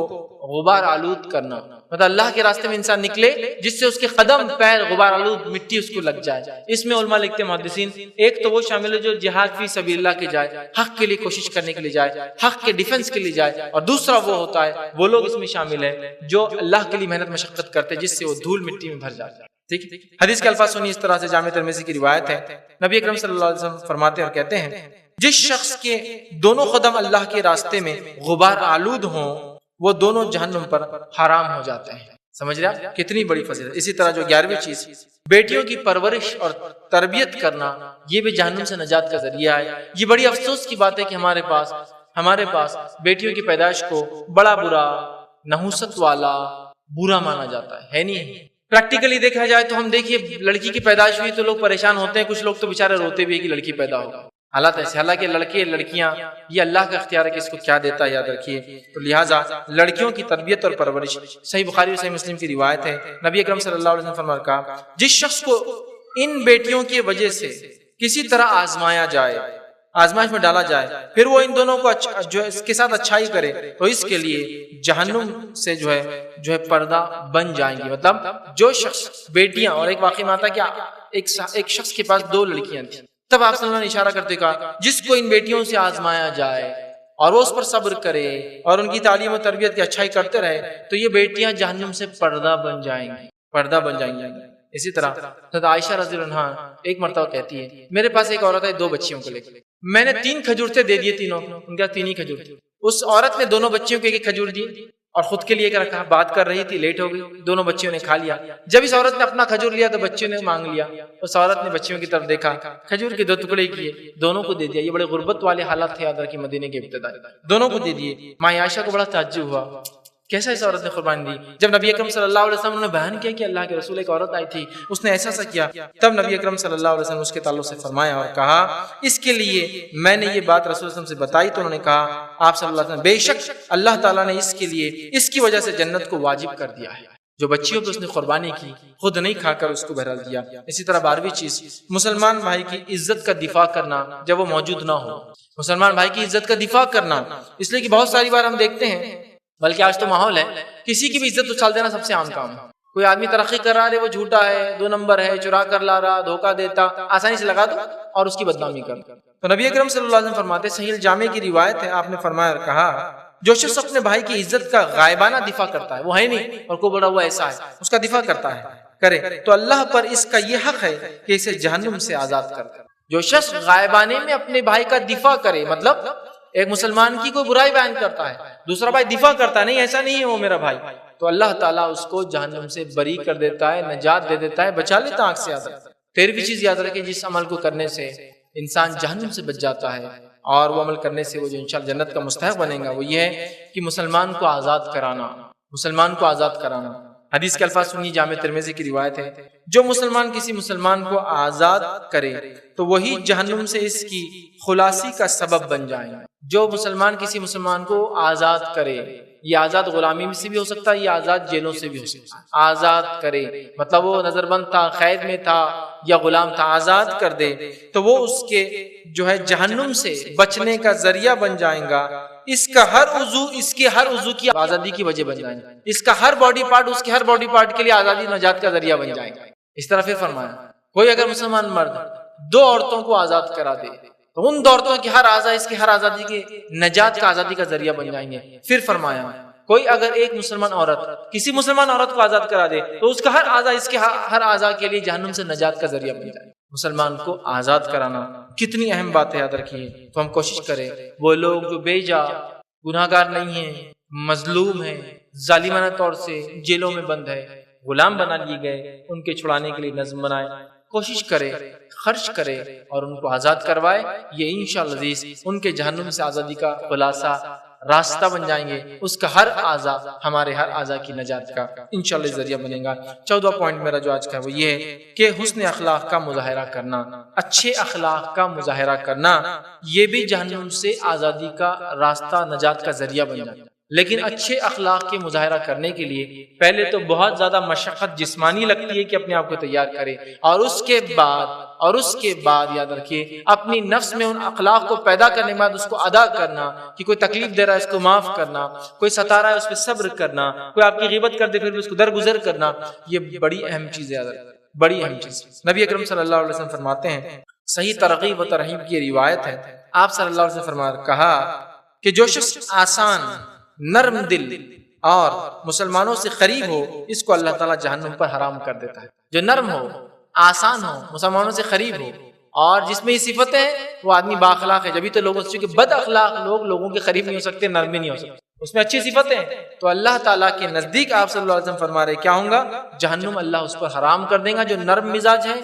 غبار آلود کرنا۔ مطلب اللہ کے راستے میں انسان نکلے جس سے اس کے قدم پیر غبار آلود مٹی اس کو لگ جائے۔ اس میں علماء لکھتے ہیں محدثین، ایک تو وہ شامل ہے جو جہاد فی سبیل اللہ کے جائے، حق کے لیے کوشش کرنے کے لیے جائے، حق کے ڈیفنس کے لیے جائے، اور دوسرا وہ ہوتا ہے وہ لوگ اس میں شامل ہیں جو اللہ کے لیے محنت مشقت کرتے جس سے وہ دھول مٹی میں بھر جاتے ہیں، ٹھیک ہے۔ حدیث کے الفاظ سنیے اس طرح سے، جامع ترمذی کی روایت ہے، نبی اکرم صلی اللہ علیہ وسلم فرماتے اور کہتے ہیں جس شخص کے دونوں قدم اللہ کے راستے میں غبار آلود ہوں وہ دونوں جہنم پر حرام ہو جاتے ہیں۔ سمجھ رہے آپ کتنی بڑی فضیلت۔ اسی طرح جو 11ویں چیز بیٹیوں کی پرورش اور تربیت کرنا، یہ بھی جہنم سے نجات کا ذریعہ ہے۔ یہ بڑی افسوس کی بات ہے کہ ہمارے پاس بیٹیوں کی پیدائش کو بڑا برا، نحوست والا، برا مانا جاتا ہے نہیں۔ پریکٹیکلی دیکھا جائے تو ہم دیکھیے لڑکی کی پیدائش ہوئی تو لوگ پریشان ہوتے ہیں، کچھ لوگ تو بیچارے روتے بھی ہیں کہ لڑکی پیدا ہو، حالات ایسے. حالانکہ لڑکے لڑکیاں یہ اللہ کا اختیار ہے کہ اس کو کیا دیتا ہے، یاد رکھیے. تو لہٰذا لڑکیوں کی تربیت اور پرورش، صحیح بخاری اور صحیح مسلم کی روایت ہے، نبی اکرم صلی اللہ علیہ وسلم فرمایا کہا جس شخص کو ان بیٹیوں کی وجہ سے کسی طرح آزمایا جائے، آزمائش میں ڈالا جائے، پھر وہ ان دونوں کو جو اس کے ساتھ اچھائی کرے تو اس کے لیے جہنم سے جو ہے پردہ بن جائیں گی. مطلب جو شخص بیٹیاں، اور ایک واقعہ میں آتا ہے کہ ایک شخص کے پاس 2 لڑکیاں تھیں، تب آپ صلی اللہ علیہ وسلم نے اشارہ کرتے کہا جس کو ان بیٹیوں سے آزمایا جائے اور وہ اس پر صبر کرے اور ان کی تعلیم و تربیت کی اچھائی کرتے رہے تو یہ بیٹیاں جہنم سے پردہ بن جائیں گی، پردہ بن جائیں گی. اسی طرح حضرت عائشہ رضی اللہ عنہا ایک مرتبہ کہتی ہے میرے پاس ایک عورت ہے 2 بچیوں کو لے کے، میں نے 3 کھجور تھے دے دیے، تینوں ان کا 3 ہی کھجور تھے. اس عورت نے دونوں بچیوں کو ایک کھجور دیے اور خود کے لیے ایک رکھا. بات کر رہی تھی، لیٹ ہو گئی، دونوں بچیوں نے کھا لیا. جب اس عورت نے اپنا کھجور لیا تو بچیوں نے مانگ لیا. اس عورت نے بچیوں کی طرف دیکھا، کھجور کے 2 ٹکڑے کیے، دونوں کو دے دیا. یہ بڑے غربت والے حالات تھے یاد رکھیے مدینے کے ابتدا، دونوں کو دے دیے. ماں عائشہ کو بڑا تعجب ہوا کیسا اس عورت نے قربانی دی. جب نبی اکرم صلی اللہ علیہ وسلم نے بیان کیا کہ اللہ کے رسول ایک عورت آئی تھی اس نے ایسا کیا، تب نبی اکرم صلی اللہ علیہ وسلم اس کے تعلق سے فرمایا اور کہا اس کے لیے میں نے یہ بات رسول صلی اللہ علیہ وسلم سے بتائی تو انہوں نے کہا آپ صلی اللہ علیہ وسلم بے شک اللہ تعالیٰ نے اس کے لیے اس کی وجہ سے جنت کو واجب کر دیا ہے. جو بچیوں پہ اس نے قربانی کی خود نہیں کھا کر اس کو بہرحال دیا. اسی طرح 12ویں چیز مسلمان بھائی کی عزت کا دفاع کرنا جب وہ موجود نہ ہو. مسلمان بھائی کی عزت کا دفاع کرنا، اس لیے کہ بہت ساری بار ہم دیکھتے ہیں، بلکہ آج تو ماحول ہے کسی کی بھی عزت اچھال دینا سب سے عام کام ہے. کوئی آدمی ترقی کر رہا ہے وہ جھوٹا ہے، 2 نمبر ہے، چرا کر لا رہا، دھوکہ دیتا، آسانی سے لگا دو اور اس کی بدنامی کر. تو نبی اکرم صلی اللہ علیہ وسلم فرماتے، صحیح الجامع کی روایت ہے، آپ نے فرمایا اور کہا جو شخص اپنے بھائی کی عزت کا غائبانہ دفاع کرتا ہے، وہ ہے نہیں اور کو بڑا ہوا ایسا ہے، اس کا دفاع کرتا ہے کرے تو اللہ پر اس کا یہ حق ہے کہ اسے جہنم سے آزاد کر. جو شخص غائبانے میں اپنے بھائی کا دفاع کرے، مطلب ایک مسلمان کی کوئی برائی بیان کرتا ہے، دوسرا بھائی دفاع کرتا ہے نہیں ایسا نہیں ہے وہ میرا بھائی، تو اللہ تعالیٰ اس کو جہنم سے بری کر دیتا ہے، نجات دے دیتا ہے، بچا لیتا آنکھ سے. 13ویں چیز یاد رکھیں جس عمل کو کرنے سے انسان جہنم سے بچ جاتا ہے اور وہ عمل کرنے سے وہ جو انشاءاللہ جنت کا مستحق بنے گا وہ یہ ہے کہ مسلمان کو آزاد کرانا. مسلمان کو آزاد کرانا. حدیث کے الفاظ سنیے، جامع ترمذی کی روایت ہے جو مسلمان کسی مسلمان کو آزاد کرے تو وہی جہنم سے اس کی خلاصی کا سبب بن جائے. جو مسلمان کسی مسلمان کو آزاد کرے، یہ آزاد غلامی سے بھی ہو سکتا ہے، یہ آزاد جیلوں سے بھی ہو سکتا ہے. آزاد کرے مطلب وہ نظر بند تھا، قید میں تھا یا غلام تھا، آزاد کر دے تو وہ اس کے جو ہے جہنم سے بچنے کا ذریعہ بن جائیں گا. اس کا ہر عضو کی آزادی کی وجہ بن جائیں گا. اس کا ہر باڈی پارٹ اس کے ہر باڈی پارٹ کے لیے آزادی نجات کا ذریعہ بن جائے گا. اس طرح پھر فرمایا کوئی اگر مسلمان مرد 2 عورتوں کو آزاد کرا دے تو ان 2 عورتوں کی ہر اعضاء اس کی ہر آزادی کے نجات کا آزادی کا ذریعہ بن جائیں گے. پھر فرمایا کوئی اگر ایک مسلمان عورت کسی مسلمان عورت کو آزاد کرا دے تو اس کا ہر اعضاء اس کے ہر اعضاء کے لیے جہنم سے نجات کا ذریعہ بن جائے. مسلمان کو آزاد کرانا کتنی اہم بات ہے، یاد رکھیے. تو ہم کوشش کریں وہ لوگ جو بے جا گناہ گار نہیں ہیں، مظلوم ہیں، ظالمانہ طور سے جیلوں میں بند ہے، غلام بنا لیے گئے، ان کے چھڑانے کے لیے نظم بنائے، کوشش کرے، خرچ کرے اور ان کو آزاد کروائے. یہ انشاءاللہ عزیز ان کے جہنم سے آزادی کا خلاصہ راستہ بن جائیں گے. اس کا ہر اعضا ہمارے ہر اعضا کی نجات کا انشاءاللہ ذریعہ بنے گا. 14واں پوائنٹ میرا جو آج کا ہے وہ یہ ہے کہ حسن اخلاق کا مظاہرہ کرنا، اچھے اخلاق کا مظاہرہ کرنا یہ بھی جہنم سے آزادی کا راستہ نجات کا ذریعہ بن جائے. لیکن اچھے اخلاق کے مظاہرہ کرنے کے لیے پہلے تو بہت زیادہ مشقت جسمانی لگتی ہے کہ اپنے آپ کو تیار کرے، اور اس کے بعد یاد رکھیے اپنی نفس میں ان اخلاق کو پیدا کرنے کے بعد اس کو ادا کرنا کہ کوئی تکلیف دے رہا ہے اس کو معاف کرنا، کوئی ستا رہا ہے اس پہ صبر کرنا، کوئی آپ کی غیبت کر دے پھر بھی اس کو درگزر کرنا. یہ بڑی اہم چیز ہے، بڑی اہم چیز. نبی اکرم صلی اللہ علیہ وسلم فرماتے ہیں، صحیح ترغیب و ترہیب کی روایت ہے، آپ صلی اللہ علیہ وسلم فرمایا کہا کہ جو شخص آسان، نرم دل اور مسلمانوں سے قریب ہو اس کو اللہ تعالیٰ جہنم پر حرام کر دیتا ہے. جو نرم ہو، آسان ہو، مسلمانوں سے قریب ہو اور جس میں یہ صفتیں ہیں وہ آدمی با اخلاق ہے. جبھی تو لوگوں سے بد اخلاق لوگ لوگوں کے قریب نہیں ہو سکتے، نرم بھی نہیں ہو سکتے. اس میں اچھی صفتیں ہیں تو اللہ تعالیٰ کے نزدیک آپ صلی اللہ علیہ وسلم فرما رہے کیا ہوں گا؟ جہنم اللہ اس پر حرام کر دیں گا. جو نرم مزاج ہے،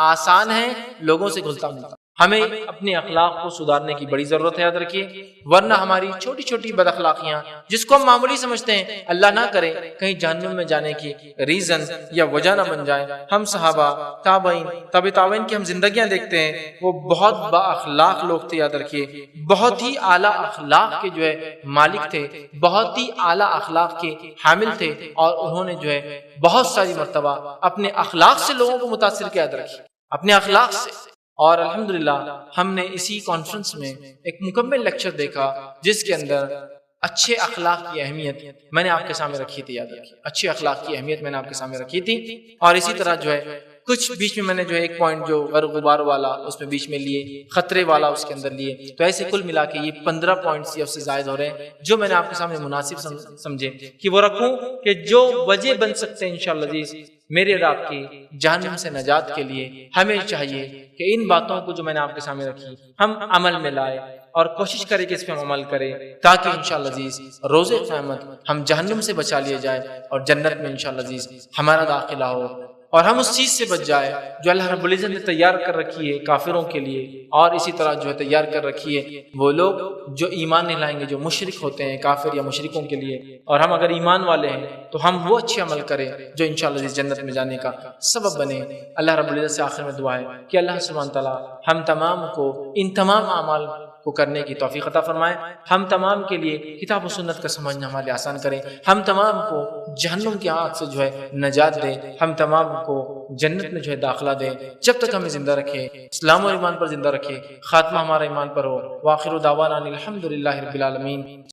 آسان ہے، لوگوں سے گھلتا ملتا. ہمیں اپنے اخلاق کو سدھارنے کی بڑی ضرورت ہے، یاد رکھیے، ورنہ ہماری چھوٹی چھوٹی بد اخلاقیاں جس کو ہم معمولی سمجھتے ہیں، اللہ نہ کرے کہیں جہنم میں جانے کی ریزن یا وجہ نہ بن جائے۔ ہم صحابہ، تابعین، تابع تابعین کی ہم زندگیاں دیکھتے ہیں، وہ بہت با اخلاق لوگ تھے، یاد رکھیے، بہت ہی اعلیٰ اخلاق کے جو ہے مالک تھے، بہت ہی اعلیٰ اخلاق کے حامل تھے، اور انہوں نے جو ہے بہت ساری مرتبہ اپنے اخلاق سے لوگوں کو متاثر کیا، یاد رکھیے، اپنے اخلاق سے۔ اور الحمدللہ ہم نے اسی کانفرنس میں ایک مکمل لیکچر دیکھا جس کے اندر اچھے اخلاق کی اہمیت میں نے آپ کے سامنے رکھی تھی، یاد رکھیے، اچھے اخلاق کی اہمیت میں نے آپ کے سامنے رکھی تھی۔ اور اسی طرح جو ہے کچھ بیچ میں نے جو ہے ایک پوائنٹ جو غر غبار والا اس میں بیچ میں لیے، خطرے والا اس کے اندر لیے، تو ایسے کل ملا کے یہ 15 پوائنٹس یا اس سے زائد ہو رہے ہیں جو میں نے آپ کے سامنے مناسب سمجھے کہ وہ رکھوں، کہ جو وجہ بن سکتے ہیں انشاءاللہ عزیز میرے اور آپ کی جہنم سے نجات کے لیے۔ ہمیں چاہیے کہ ان باتوں کو جو میں نے آپ کے سامنے رکھی ہم عمل میں لائے اور کوشش کریں کہ اس پہ ہم عمل کریں، تاکہ انشاءاللہ عزیز روز قیامت ہم جہنم سے بچا لیے جائے اور جنت میں انشاءاللہ عزیز ہمارا داخلہ ہو، اور ہم اس چیز سے بچ جائے جو اللہ رب العزت نے تیار کر رکھی ہے کافروں کے لیے، اور اسی طرح جو ہے تیار کر رکھی ہے وہ لوگ جو ایمان نہیں لائیں گے، جو مشرک ہوتے ہیں، کافر یا مشرکوں کے لیے۔ اور ہم اگر ایمان والے ہیں تو ہم وہ اچھے عمل کریں جو انشاءاللہ عزیز جنت میں جانے کا سبب بنے۔ اللہ رب العزت سے آخر میں دعا ہے کہ اللہ سبحانہ تعالیٰ ہم تمام کو ان تمام اعمال کو کرنے کی توفیق عطا فرمائے، ہم تمام کے لیے کتاب و سنت کا سمجھنا ہمارے آسان کریں، ہم تمام کو جہنم کی آگ سے جو ہے نجات دے، ہم تمام کو جنت میں جو ہے داخلہ دے، جب تک ہمیں زندہ رکھے، اسلام و ایمان پر زندہ رکھے، خاتمہ ہمارا ایمان پر ہو۔ وآخر دعوانا الحمدللہ رب العالمین۔